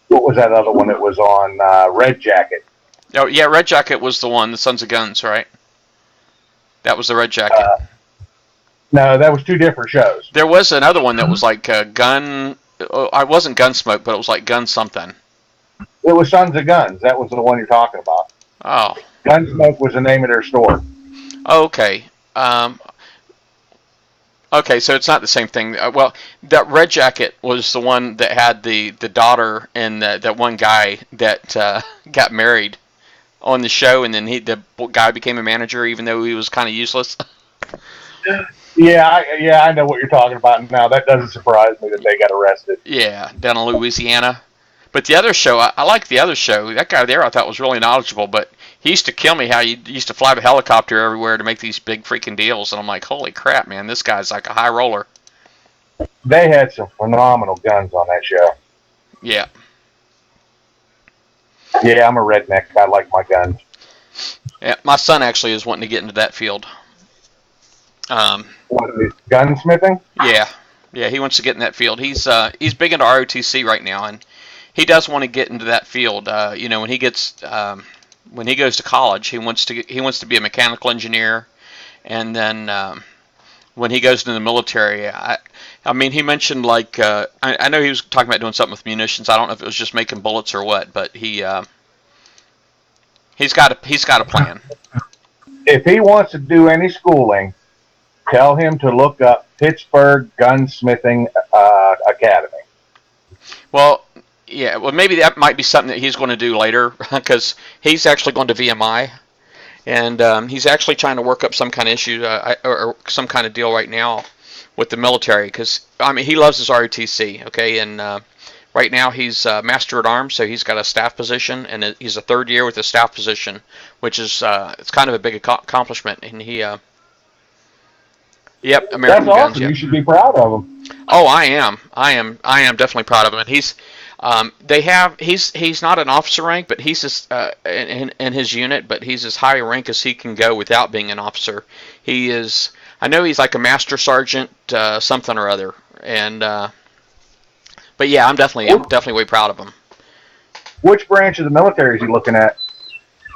was that other one that was on Red Jacket? Oh yeah, Red Jacket was the one, the Sons of Guns, right? That was the Red Jacket. No, that was two different shows. There was another one that was like gun. I wasn't Gunsmoke, but it was like Gun something. It was Sons of Guns. That was the one you're talking about. Oh. Gunsmoke was the name of their store. Okay. Okay, so it's not the same thing. Well, that Red Jacket was the one that had the daughter and that one guy that got married on the show, and then the guy became a manager, even though he was kind of useless. Yeah, I know what you're talking about now. That doesn't surprise me that they got arrested. Yeah, down in Louisiana. But the other show, I like the other show. That guy there I thought was really knowledgeable, but he used to kill me how he used to fly the helicopter everywhere to make these big freaking deals. And I'm like, holy crap, man, this guy's like a high roller. They had some phenomenal guns on that show. Yeah. Yeah, I'm a redneck. I like my guns. Yeah, my son actually is wanting to get into that field. What, gunsmithing? Yeah, he wants to get in that field. He's big into ROTC right now, and he does want to get into that field. When he gets when he goes to college, he wants to be a mechanical engineer, and then when he goes into the military, I mean, he mentioned like I know he was talking about doing something with munitions. I don't know if it was just making bullets or what, but he's got a plan. If he wants to do any schooling, tell him to look up Pittsburgh Gunsmithing Academy. Well, yeah, well, maybe that might be something that he's going to do later, because he's actually going to VMI, and he's actually trying to work up some kind of issue or some kind of deal right now with the military, because, I mean, he loves his ROTC, okay, and right now he's Master at Arms, so he's got a staff position, and he's a third year with a staff position, which is, it's kind of a big accomplishment, and he, yep, American That's awesome. Guns, yep. You should be proud of him. Oh, I am definitely proud of him, and he's not an officer rank, but he's just in his unit, but he's as high a rank as he can go without being an officer. He is, I know he's like a master sergeant something or other, and but yeah, I'm definitely way proud of him. Which branch of the military is he looking at?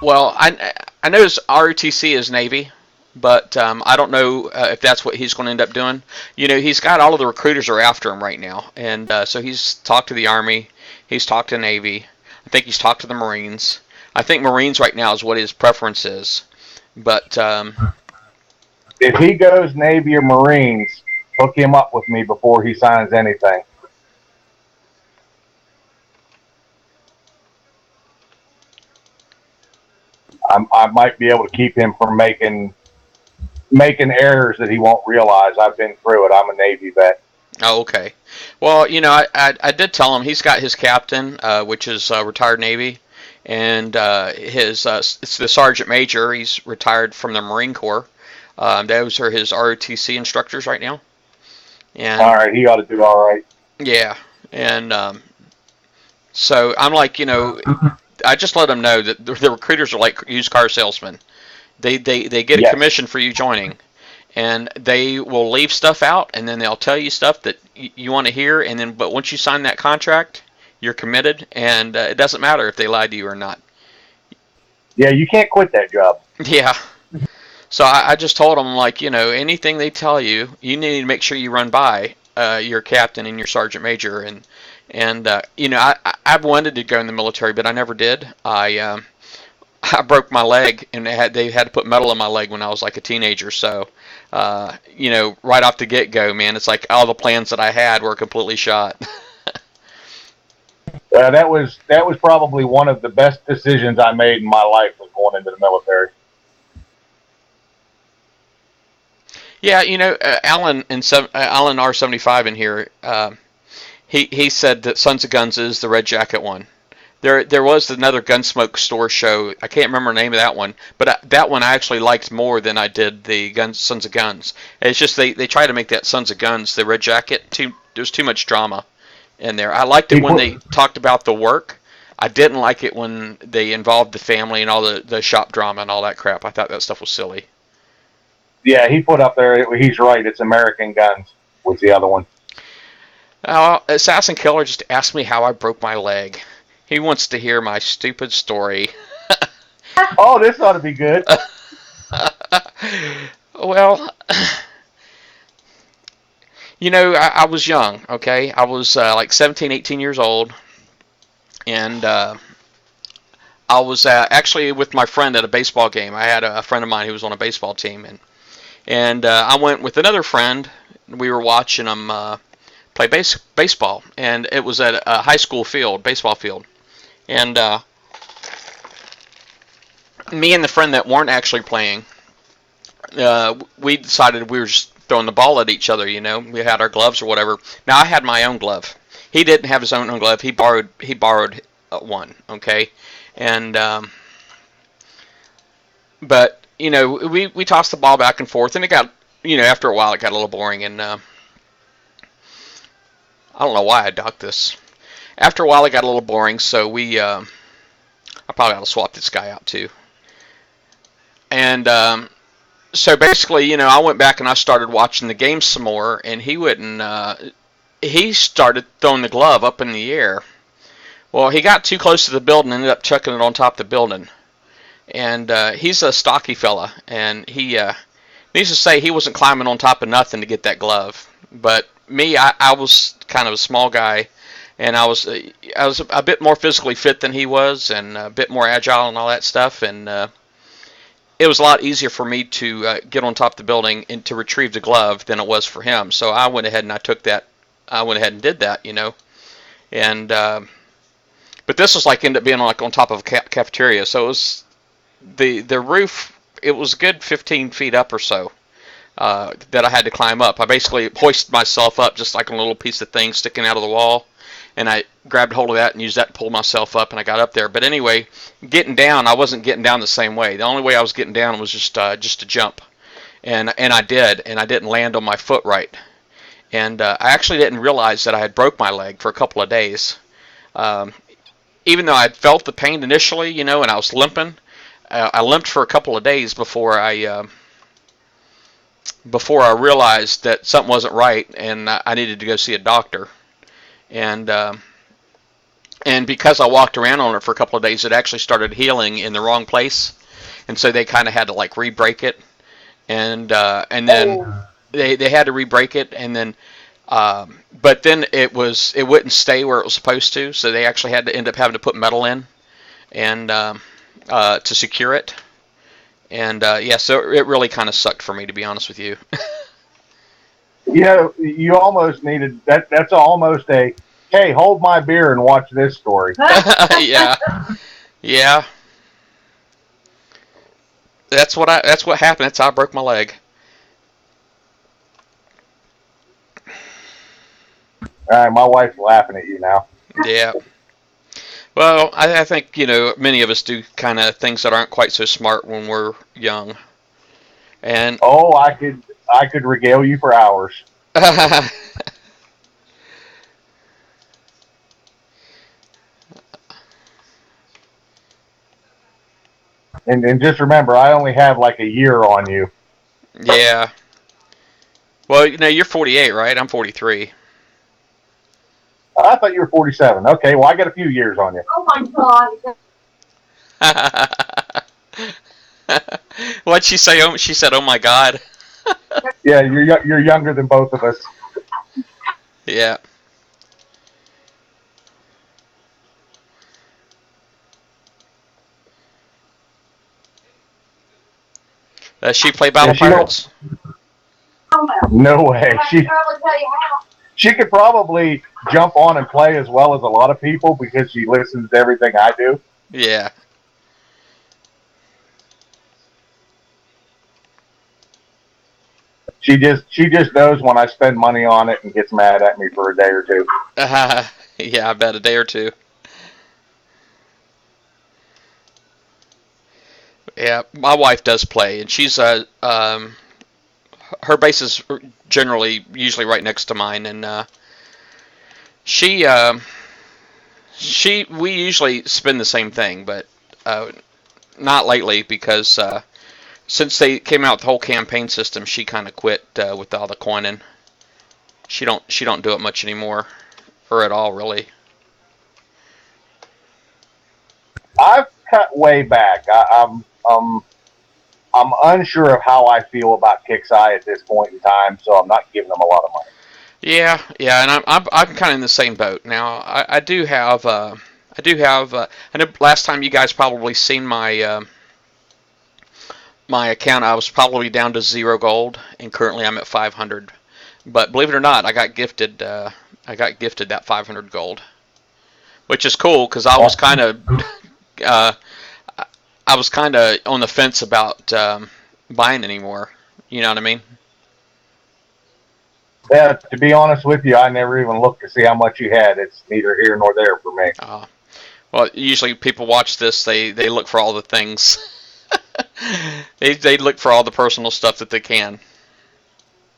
Well, I know his ROTC is Navy, but I don't know if that's what he's going to end up doing. You know, he's got all of the recruiters are after him right now, and so he's talked to the Army, he's talked to Navy, I think he's talked to the Marines. I think Marines right now is what his preference is, but if he goes Navy or Marines, hook him up with me before he signs anything. I might be able to keep him from making errors that he won't realize. I've been through it. I'm a Navy vet. Oh, okay. Well, you know, I did tell him he's got his captain, which is retired Navy, and his it's the sergeant major. He's retired from the Marine Corps. Those are his ROTC instructors right now. And all right, he ought to do all right. Yeah, and so I'm like, you know, I just let him know that the recruiters are like used car salesmen. They get a commission for you joining, and they will leave stuff out, and then they'll tell you stuff that you want to hear, and then but once you sign that contract, you're committed, and it doesn't matter if they lied to you or not. Yeah, you can't quit that job. Yeah. So I just told them, like, you know, anything they tell you, you need to make sure you run by your captain and your sergeant major, and you know, I've wanted to go in the military, but I never did. I broke my leg, and they had to put metal in my leg when I was like a teenager. So, you know, right off the get-go, man, it's like all the plans that I had were completely shot. That was probably one of the best decisions I made in my life, was going into the military. Yeah, you know, Alan R75 in here, he said that Sons of Guns is the Red Jacket one. There was another Gunsmoke store show. I can't remember the name of that one, but that one I actually liked more than I did the Sons of Guns. It's just they try to make that Sons of Guns the Red Jacket. There's too much drama in there. I liked it when they talked about the work. I didn't like it when they involved the family and all the shop drama and all that crap. I thought that stuff was silly. Yeah, he put up there, he's right, it's American Guns was the other one. Assassin Killer just asked me how I broke my leg. He wants to hear my stupid story. Oh, this ought to be good. Well, I was young, okay? I was like 17, 18 years old, and I was actually with my friend at a baseball game. I had a friend of mine who was on a baseball team, and I went with another friend. We were watching them play baseball, and it was at a high school field, baseball field. And me and the friend that weren't actually playing, we decided we were just throwing the ball at each other. We had our gloves or whatever. Now I had my own glove. He didn't have his own glove. He borrowed one. Okay, and but we tossed the ball back and forth, and it got after a while it got a little boring, and I don't know why I docked this. After a while it got a little boring, so I probably ought to swap this guy out too. And so basically, I went back and I started watching the game some more, and he wouldn't. He started throwing the glove up in the air. Well, he got too close to the building and ended up chucking it on top of the building. And he's a stocky fella, and he needs to say he wasn't climbing on top of nothing to get that glove. But me, I was kind of a small guy, and I was a bit more physically fit than he was, and a bit more agile and all that stuff, and it was a lot easier for me to get on top of the building and to retrieve the glove than it was for him. So I went ahead and I went ahead and did that, and but this was ended up being on top of a cafeteria, so it was the roof. It was a good 15 feet up or so that I had to climb up. I basically hoisted myself up just like on a little piece of thing sticking out of the wall, and I grabbed hold of that and used that to pull myself up, and I got up there. But anyway, getting down, I wasn't getting down the same way. The only way I was getting down was just to jump, and I did, and I didn't land on my foot right, and I actually didn't realize that I had broke my leg for a couple of days. Even though I had felt the pain initially, and I was limping, I limped for a couple of days before I realized that something wasn't right, and I needed to go see a doctor. And because I walked around on it for a couple of days, it actually started healing in the wrong place, and so they kind of had to re-break it, and then they had to re-break it, and then but then it wouldn't stay where it was supposed to, so they actually had to end up having to put metal in, and to secure it, and so it really kind of sucked for me, to be honest with you. You almost needed that. That's almost a, hey, hold my beer and watch this story. Yeah. That's what happened. That's how I broke my leg. All right, my wife's laughing at you now. Yeah. Well, I think many of us do kind of things that aren't quite so smart when we're young, and I could regale you for hours. And just remember, I only have a year on you. Yeah. Well, you're 48, right? I'm 43. I thought you were 47. Okay, well, I got a few years on you. Oh my God. What'd she say? Oh, she said, "Oh my God." Yeah, you're younger than both of us. Yeah. Does she play Battle Pirates? No way. She could probably jump on and play as well as a lot of people because she listens to everything I do. Yeah. She just knows when I spend money on it and gets mad at me for a day or two. Yeah, I bet a day or two. Yeah, my wife does play, and she's her base is usually right next to mine, and we usually spend the same thing, but not lately because since they came out with the whole campaign system, she kind of quit with all the coining. She don't do it much anymore, or at all really. I've cut way back. I'm unsure of how I feel about PRICEI at this point in time, so I'm not giving them a lot of money. Yeah, yeah, and I'm kind of in the same boat now. I do have I know last time you guys probably seen my account. I was probably down to 0 gold, and currently I'm at 500. But believe it or not, I got gifted that 500 gold, which is cool because uh, I was kind of on the fence about buying anymore. You know what I mean? Yeah, to be honest with you, I never even looked to see how much you had. It's neither here nor there for me. Well, usually people watch this, they look for all the things. they look for all the personal stuff that they can.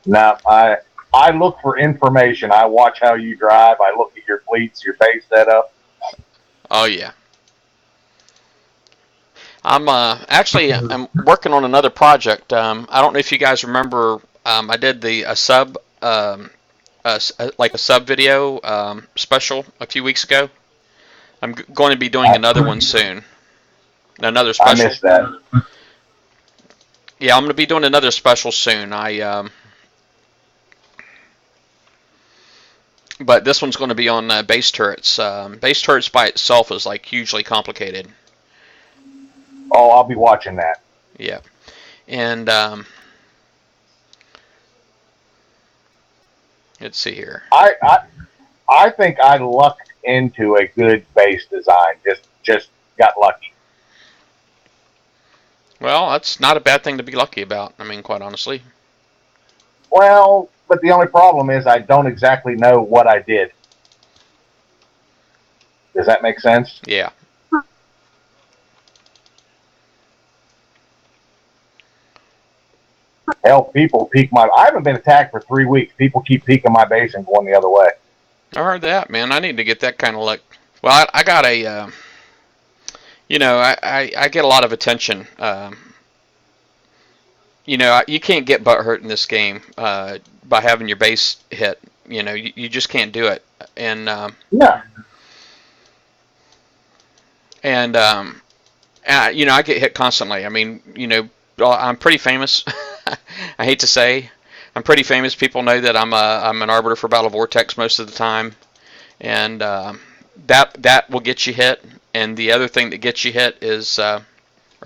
Now, I look for information. I watch how you drive. I look at your fleets, your base setup. Oh yeah. I'm working on another project. I don't know if you guys remember. I did a sub like a sub video special a few weeks ago. I'm going to be doing another one soon. Another special. I missed that. Yeah, I'm going to be doing another special soon. But this one's going to be on base turrets. Base turrets by itself is like hugely complicated. Oh, I'll be watching that. Yeah, and let's see here. I think I lucked into a good base design. Just got lucky. Well, that's not a bad thing to be lucky about. I mean, quite honestly. Well, but the only problem is I don't exactly know what I did. Does that make sense? Yeah. Hell, people peek my. I haven't been attacked for 3 weeks. People keep peeking my base and going the other way. I heard that, man. I need to get that kind of luck. Well, I got a. I get a lot of attention. You can't get butt hurt in this game by having your base hit. You just can't do it. And no. And I get hit constantly. I mean, I'm pretty famous. I hate to say, I'm pretty famous. People know that I'm an arbiter for Battle Vortex most of the time, and that will get you hit. And the other thing that gets you hit is, or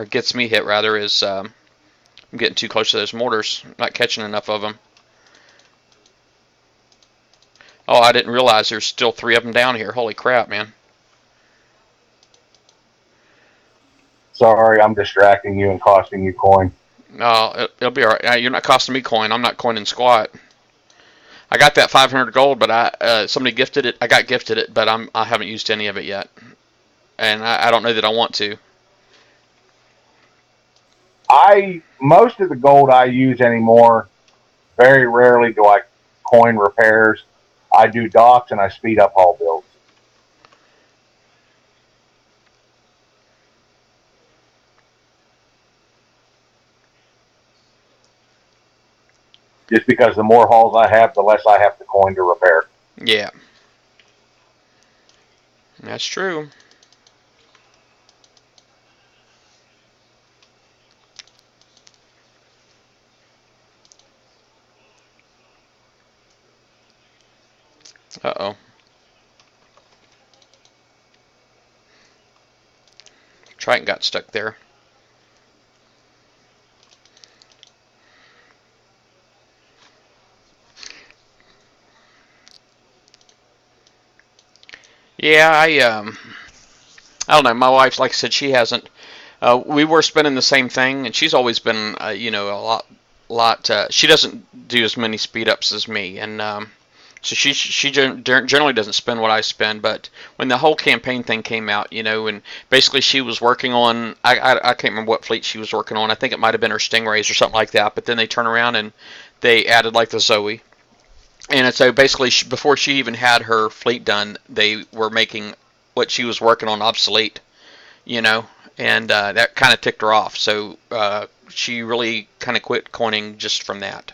gets me hit rather, is I'm getting too close to those mortars, not catching enough of them. Oh, I didn't realize there's still 3 of them down here. Holy crap, man. Sorry, I'm distracting you and costing you coin. No, it'll be all right. You're not costing me coin. I'm not coining squat. I got that 500 gold, but somebody gifted it. I got gifted it, but I haven't used any of it yet, and I don't know that I want to. Most of the gold I use anymore, very rarely do I coin repairs. I do docks and I speed up hull builds. Just because the more hulls I have, the less I have to coin to repair. Yeah. That's true. Uh-oh. Triton got stuck there. Yeah, I don't know. My wife, like I said, she hasn't. We were spending the same thing, and she's always been, a lot. She doesn't do as many speed ups as me, and so she generally doesn't spend what I spend. But when the whole campaign thing came out, and basically she was working on, I can't remember what fleet she was working on. I think it might have been her Stingrays or something like that. But then they turn around and they added like the Zoe. And so basically, before she even had her fleet done, they were making what she was working on obsolete, and that kind of ticked her off. So she really kind of quit coining just from that.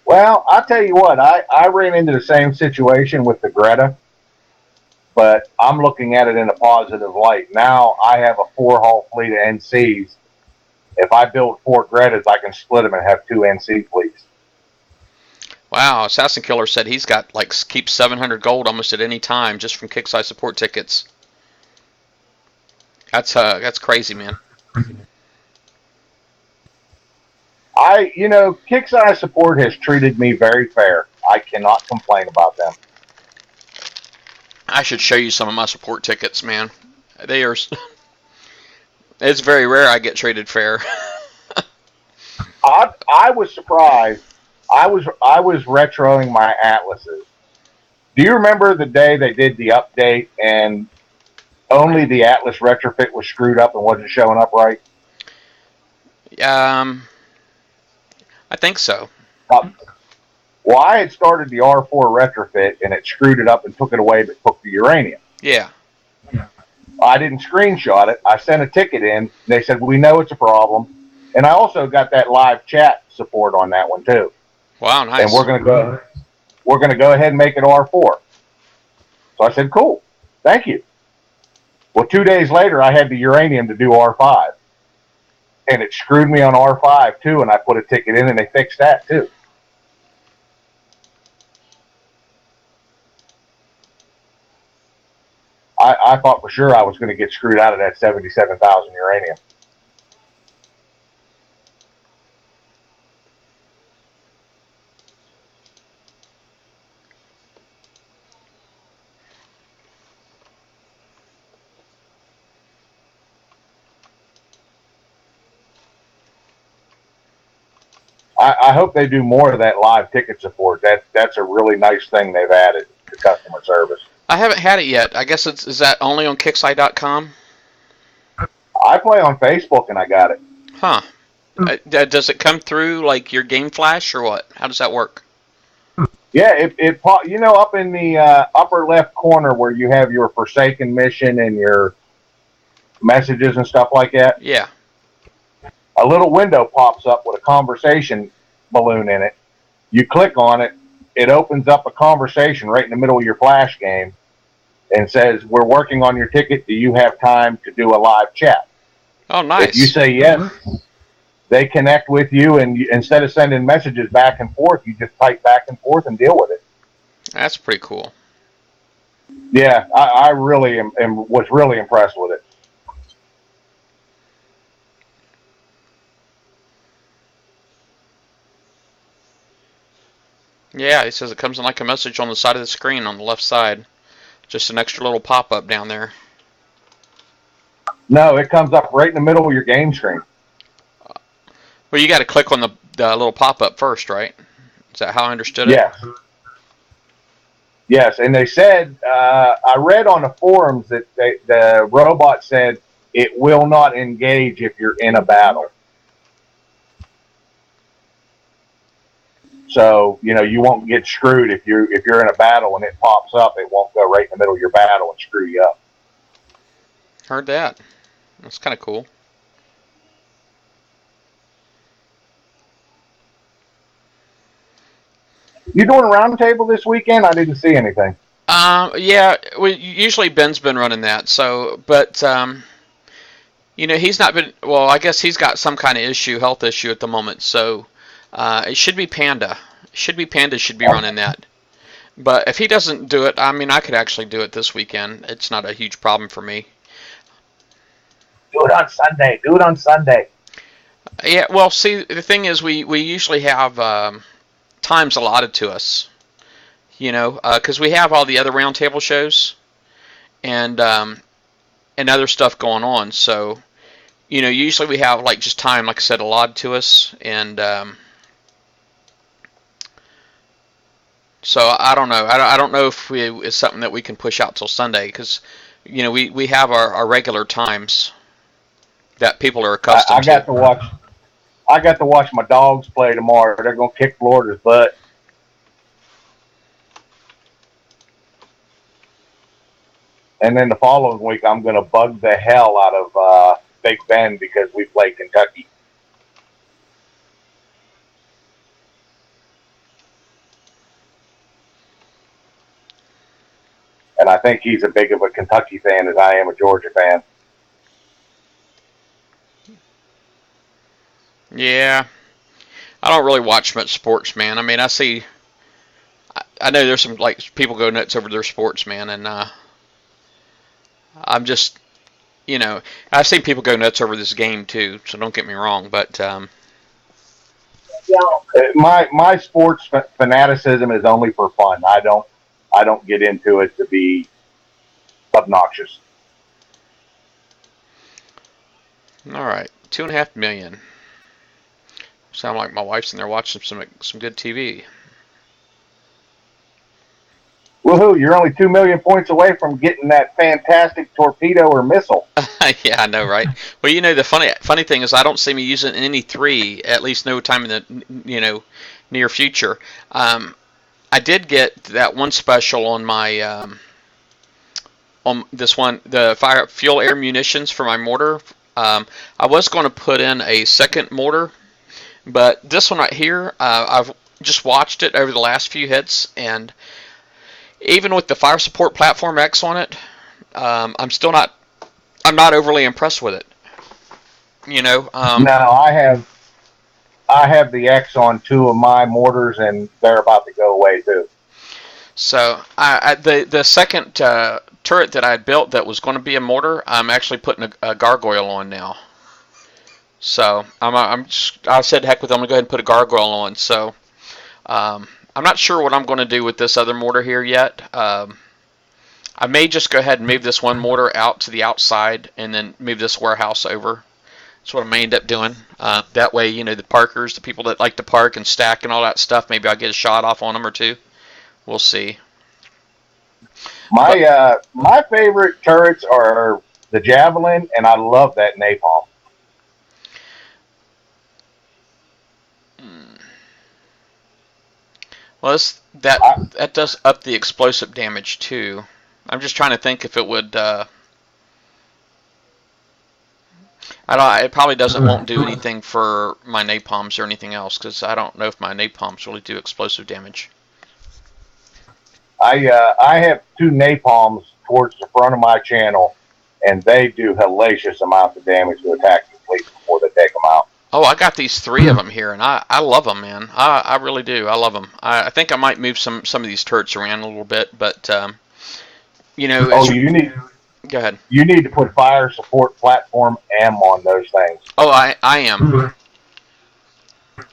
Well, I'll tell you what, I ran into the same situation with the Greta, but I'm looking at it in a positive light. Now I have a 4-hull fleet of NCs, if I build 4 Gretas, I can split them and have 2 NC fleets. Wow, Assassin Killer said he's got like keeps 700 gold almost at any time just from Kickside support tickets. That's crazy, man. Kickside support has treated me very fair. I cannot complain about them. I should show you some of my support tickets, man. They are. It's very rare I get treated fair. I was surprised. I was retroing my atlases. Do you remember the day they did the update and only the Atlas retrofit was screwed up and wasn't showing up right? I think so. Well, I had started the R4 retrofit and it screwed it up and took it away, but took the uranium. Yeah. I didn't screenshot it. I sent a ticket in. They said, we know it's a problem. And I also got that live chat support on that one too. Wow, nice. And we're going to go ahead and make it R4. So I said, cool. Thank you. Well, 2 days later, I had the uranium to do R5. And it screwed me on R5 too. And I put a ticket in and they fixed that too. I thought for sure I was going to get screwed out of that 77,000 uranium. I hope they do more of that live ticket support. That's a really nice thing they've added to customer service. I haven't had it yet. I guess is that only on Kickside.com? I play on Facebook and I got it. Huh. Does it come through like your Game Flash or what? How does that work? Yeah, it up in the upper left corner where you have your Forsaken mission and your messages and stuff like that. Yeah. A little window pops up with a conversation balloon in it. You click on it, it opens up a conversation right in the middle of your Flash game and says, we're working on your ticket. Do you have time to do a live chat? Oh, nice. If you say yes, they connect with you, and instead of sending messages back and forth, you just type back and forth and deal with it. That's pretty cool. Yeah, I really was really impressed with it. Yeah, he says it comes in like a message on the side of the screen on the left side. Just an extra little pop-up down there. No, it comes up right in the middle of your game screen. Well, you got to click on the little pop-up first, right? Is that how I understood it? Yes. Yes, and they said, I read on the forums that the robot said it will not engage if you're in a battle. So, you won't get screwed if you're in a battle and it pops up. It won't go right in the middle of your battle and screw you up. Heard that. That's kind of cool. You doing a roundtable this weekend? I didn't see anything. Yeah. Usually Ben's been running that. So, but he's not been. Well, I guess he's got some kind of health issue at the moment. So, it should be Panda. Should be running that. But if he doesn't do it, I mean, I could actually do it this weekend. It's not a huge problem for me. Do it on Sunday. Yeah. Well, see, the thing is, we usually have times allotted to us. Because we have all the other roundtable shows and other stuff going on. So, usually we have like just time, like I said, allotted to us, and so I don't know. I don't know if it's something that we can push out till Sunday because, we have our regular times that people are accustomed to. I got to watch my dogs play tomorrow. They're gonna kick Florida's butt. And then the following week, I'm going to bug the hell out of Big Ben because we play Kentucky. And I think he's as big of a Kentucky fan as I am a Georgia fan. Yeah, I don't really watch much sports, man. I mean, I know there's some like people go nuts over their sports, man, and I'm just, you know, I've seen people go nuts over this game too. So don't get me wrong, but My sports fanaticism is only for fun. I don't get into it to be obnoxious. all right, 2.5 million. Sound like my wife's in there watching some good TV. Woohoo! You're only 2 million points away from getting that fantastic torpedo or missile. Yeah, I know, right? Well, you know, the funny thing is, I don't see me using any three, at least no time in the near future. I did get that one special on my on this one, the fire fuel air munitions for my mortar. I was going to put in a second mortar, but this one right here, I've just watched it over the last few hits, and even with the fire support platform X on it, I'm not overly impressed with it. You know, No, I have the X on two of my mortars, and they're about to go away too. so the second turret that I had built that was going to be a mortar, I'm actually putting a gargoyle on now. So I said heck with it, I'm gonna go ahead and put a gargoyle on. So I'm not sure what I'm going to do with this other mortar here yet. I may just go ahead and move this one mortar out to the outside and then move this warehouse over. That's what I may end up doing. That way, you know, the parkers, the people that like to park and stack and all that stuff, maybe I'll get a shot off on them or two. We'll see. My favorite turrets are the Javelin, and I love that napalm. Well, that does up the explosive damage too. I'm just trying to think if it would. I don't. It probably won't do anything for my napalms or anything else because I don't know if my napalms really do explosive damage. I have two napalms towards the front of my channel, and they do hellacious amounts of damage to attacking fleets before they take them out. Oh, I got these three of them here, and I love them, man. I really do. I love them. I think I might move some of these turrets around a little bit, but you know. Oh, you need. Go ahead. You need to put fire support platform M on those things. Oh, I am.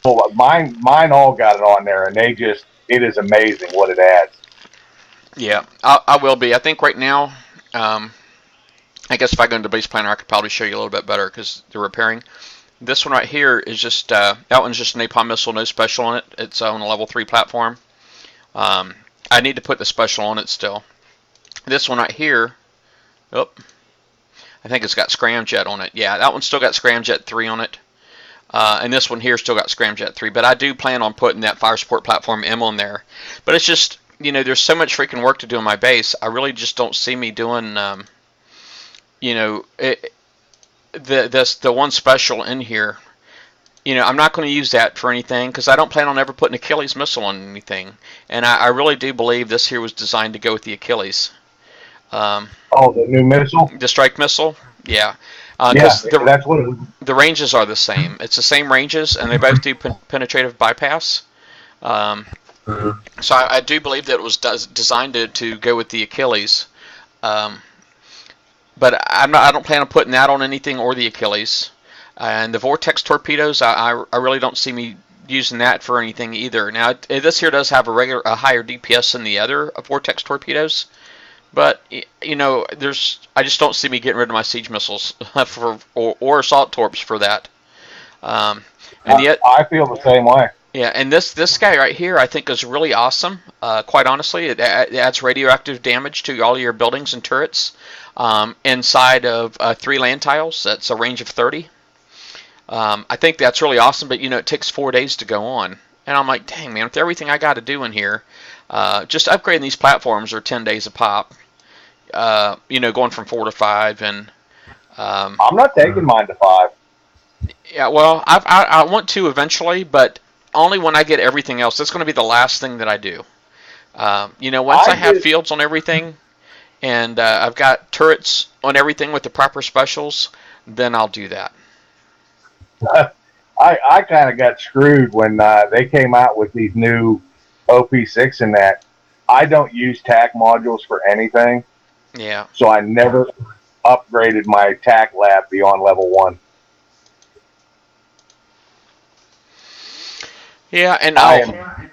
Well, mine all got it on there, and it is amazing what it adds. Yeah, I will be. I think right now, I guess if I go into base planner, I could probably show you a little bit better because they're repairing. This one right here is just, that one's just a napalm missile, no special on it. It's on a level 3 platform. I need to put the special on it still. This one right here, I think it's got Scramjet on it. Yeah, that one's still got Scramjet 3 on it. And this one here still got Scramjet 3. But I do plan on putting that fire support platform M on there. But it's just, you know, there's so much freaking work to do on my base. I really just don't see me doing, you know, the one special in here. You know, I'm not going to use that for anything because I don't plan on ever putting Achilles missile on anything. And I really do believe this here was designed to go with the Achilles. The new missile? The strike missile? Yeah. That's what it was. The ranges are the same. It's the same ranges, and they both do penetrative bypass. So I do believe that it was designed to go with the Achilles. But I don't plan on putting that on anything or the Achilles. And the Vortex torpedoes, I really don't see me using that for anything either. Now, this here does have a higher DPS than the other Vortex torpedoes. But, you know, I just don't see me getting rid of my siege missiles or assault torps for that. And yet, I feel the same way. Yeah, and this guy right here I think is really awesome. Quite honestly, it adds radioactive damage to all your buildings and turrets inside of 3 land tiles. That's a range of 30. I think that's really awesome, but, you know, it takes 4 days to go on. And I'm like, dang, man, with everything I got to do in here, just upgrading these platforms are 10 days a pop. You know, going from 4 to 5, and I'm not taking mine to 5. Yeah, well, I want to eventually, but only when I get everything else. That's going to be the last thing that I do. You know, once I have fields on everything, and I've got turrets on everything with the proper specials, then I'll do that. I kind of got screwed when they came out with these new OP6 and that. I don't use TAC modules for anything, Yeah. so I never upgraded my TAC lab beyond level 1. Yeah, and I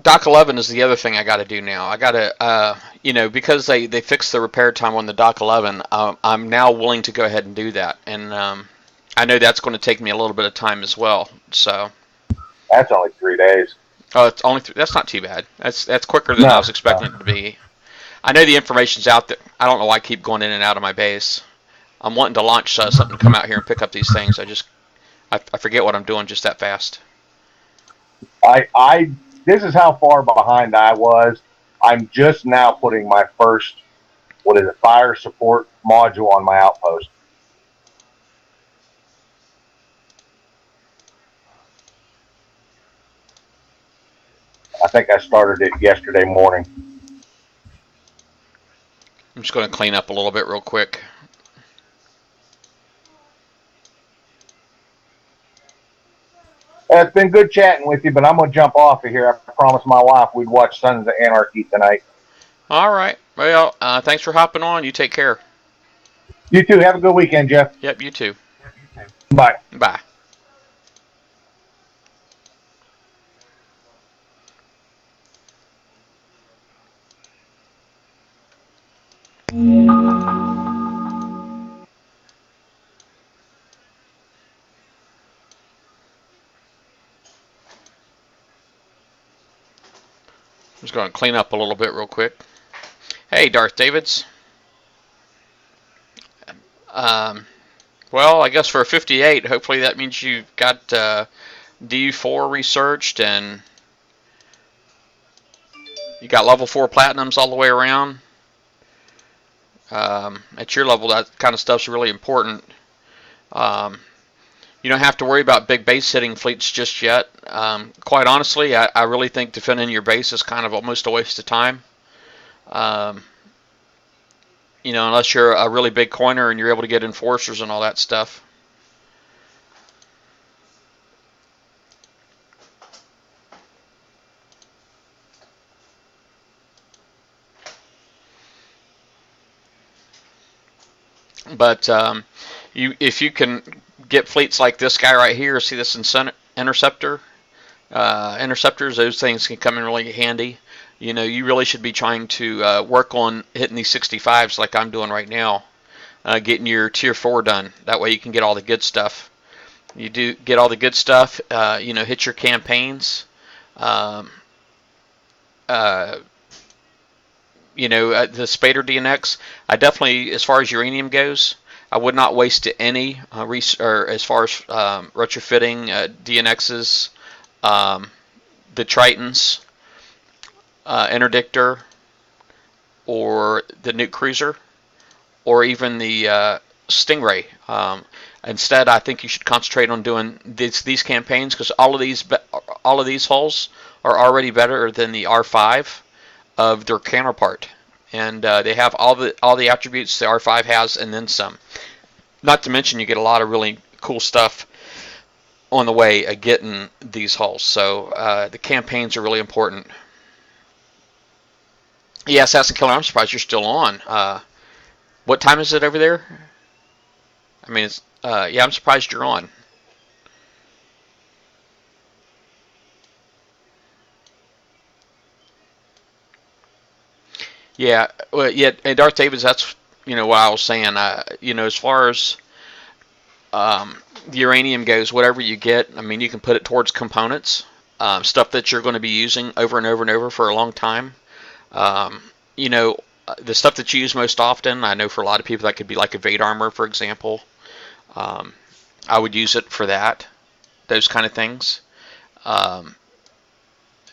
Doc 11 is the other thing I got to do now. I got to, because they fixed the repair time on the Doc 11. I'm now willing to go ahead and do that, and I know that's going to take me a little bit of time as well. So, that's only 3 days. oh, it's only that's not too bad. That's quicker than I No, was expecting it to be. I know the information's out there. I don't know why I keep going in and out of my base. I'm wanting to launch something to come out here and pick up these things. I forget what I'm doing just that fast. I this is how far behind I was. I'm just now putting my first, what is it, fire support module on my outpost. I think I started it yesterday morning. I'm just going to clean up a little bit real quick. It's been good chatting with you, but I'm going to jump off of here. I promised my wife we'd watch Sons of Anarchy tonight. All right. Well, thanks for hopping on. You take care. You too. Have a good weekend, Jeff. Yep, you too. Bye. Bye. I'm just going to clean up a little bit real quick. Hey, Darth Davids. Well, I guess for a 58, hopefully that means you've got D4 researched and you got level 4 platinums all the way around. At your level, that kind of stuff's really important. You don't have to worry about big base hitting fleets just yet. Quite honestly, I really think defending your base is kind of almost a waste of time. Unless you're a really big coiner and you're able to get enforcers and all that stuff. But if you can get fleets like this guy right here, see this interceptor? Interceptors, those things can come in really handy. You really should be trying to work on hitting these 65s like I'm doing right now, getting your tier 4 done. That way you can get all the good stuff. You do get all the good stuff, hit your campaigns. The Spader DNX, I definitely, as far as uranium goes, I would not waste any or as far as retrofitting DNXs, the Tritons, Interdictor, or the Nuke Cruiser, or even the Stingray. Instead, I think you should concentrate on doing these campaigns because all of these hulls are already better than the R5 of their counterpart, and they have all the attributes the R5 has and then some. Not to mention, you get a lot of really cool stuff on the way of getting these hulls. So the campaigns are really important. Yeah, Assassin Killer, I'm surprised you're still on. What time is it over there? I mean, yeah, I'm surprised you're on. Yeah, well, yeah, and Darth Davids, that's what I was saying. As far as the uranium goes, whatever you get, I mean, you can put it towards components, stuff that you're going to be using over and over and over for a long time. The stuff that you use most often, I know for a lot of people that could be like a Vade armor, for example. I would use it for that, those kind of things.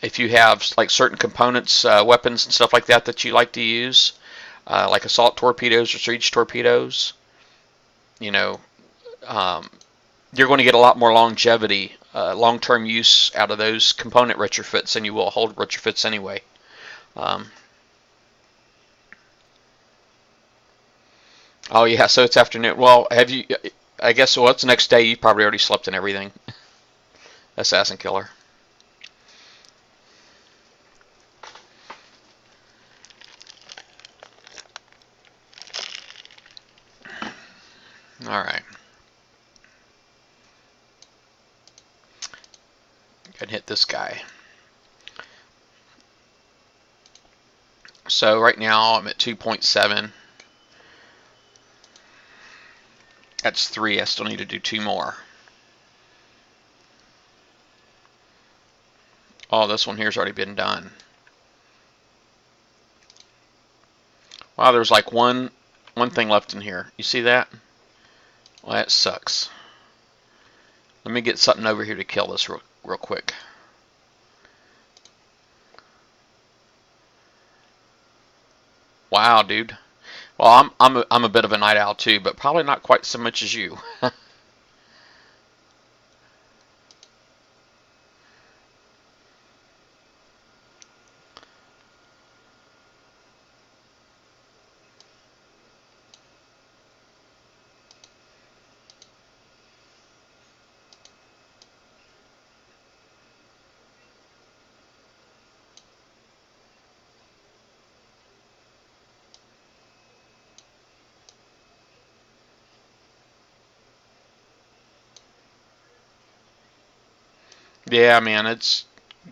If you have like certain components, weapons and stuff like that you like to use, like assault torpedoes or siege torpedoes, you're going to get a lot more longevity, long-term use out of those component retrofits than you will hold retrofits anyway. Oh yeah, so it's afternoon. Well, have you? I guess what's the next day? You probably already slept and everything. assassin killer. All right. Can hit this guy. So right now I'm at 2.7. That's 3. I still need to do 2 more. Oh, this one here's already been done. Wow, there's like one thing left in here. You see that? Well, that sucks. Let me get something over here to kill this real quick. Wow, dude. Well, I'm a bit of a night owl too, but probably not quite so much as you. Yeah, man, it's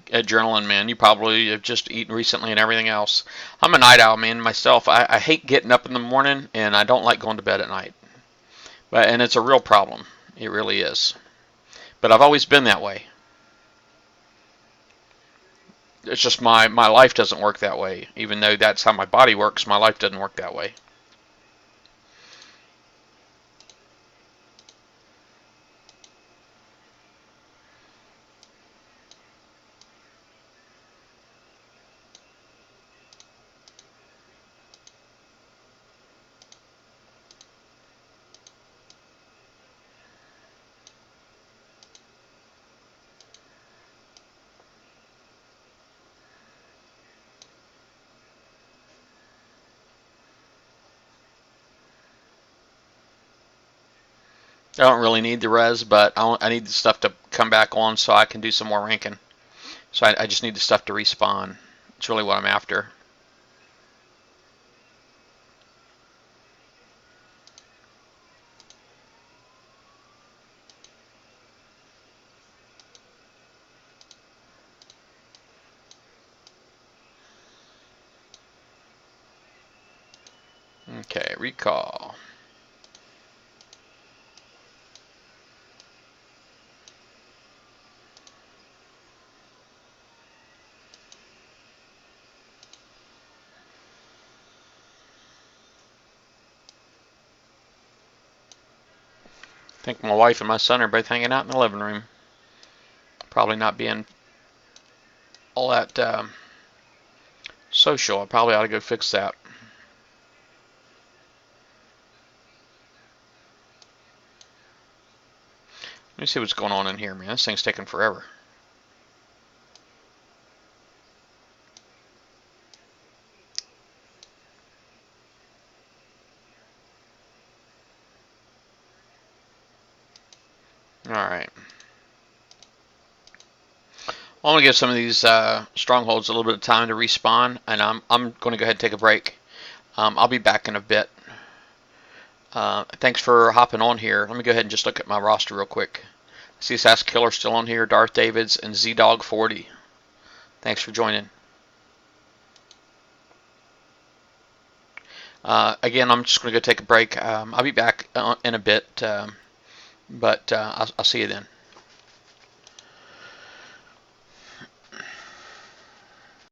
adrenaline, man. You probably have just eaten recently and everything else. I'm a night owl, man, myself. I hate getting up in the morning, and I don't like going to bed at night. And it's a real problem. It really is. But I've always been that way. It's just my life doesn't work that way. Even though that's how my body works, my life doesn't work that way. I don't really need the res, but I need the stuff to come back on so I can do some more ranking. So I just need the stuff to respawn. It's really what I'm after. Okay, recall. I think my wife and my son are both hanging out in the living room. Probably not being all that social. I probably ought to go fix that. Let me see what's going on in here, man. This thing's taking forever. Alright. I'm going to give some of these strongholds a little bit of time to respawn, and I'm going to go ahead and take a break. I'll be back in a bit. Thanks for hopping on here. Let me go ahead and just look at my roster real quick. I see Assassin Killer still on here, Darth Davids, and ZDog40. Thanks for joining. Again, I'm just going to go take a break. I'll be back in a bit, but I'll see you then.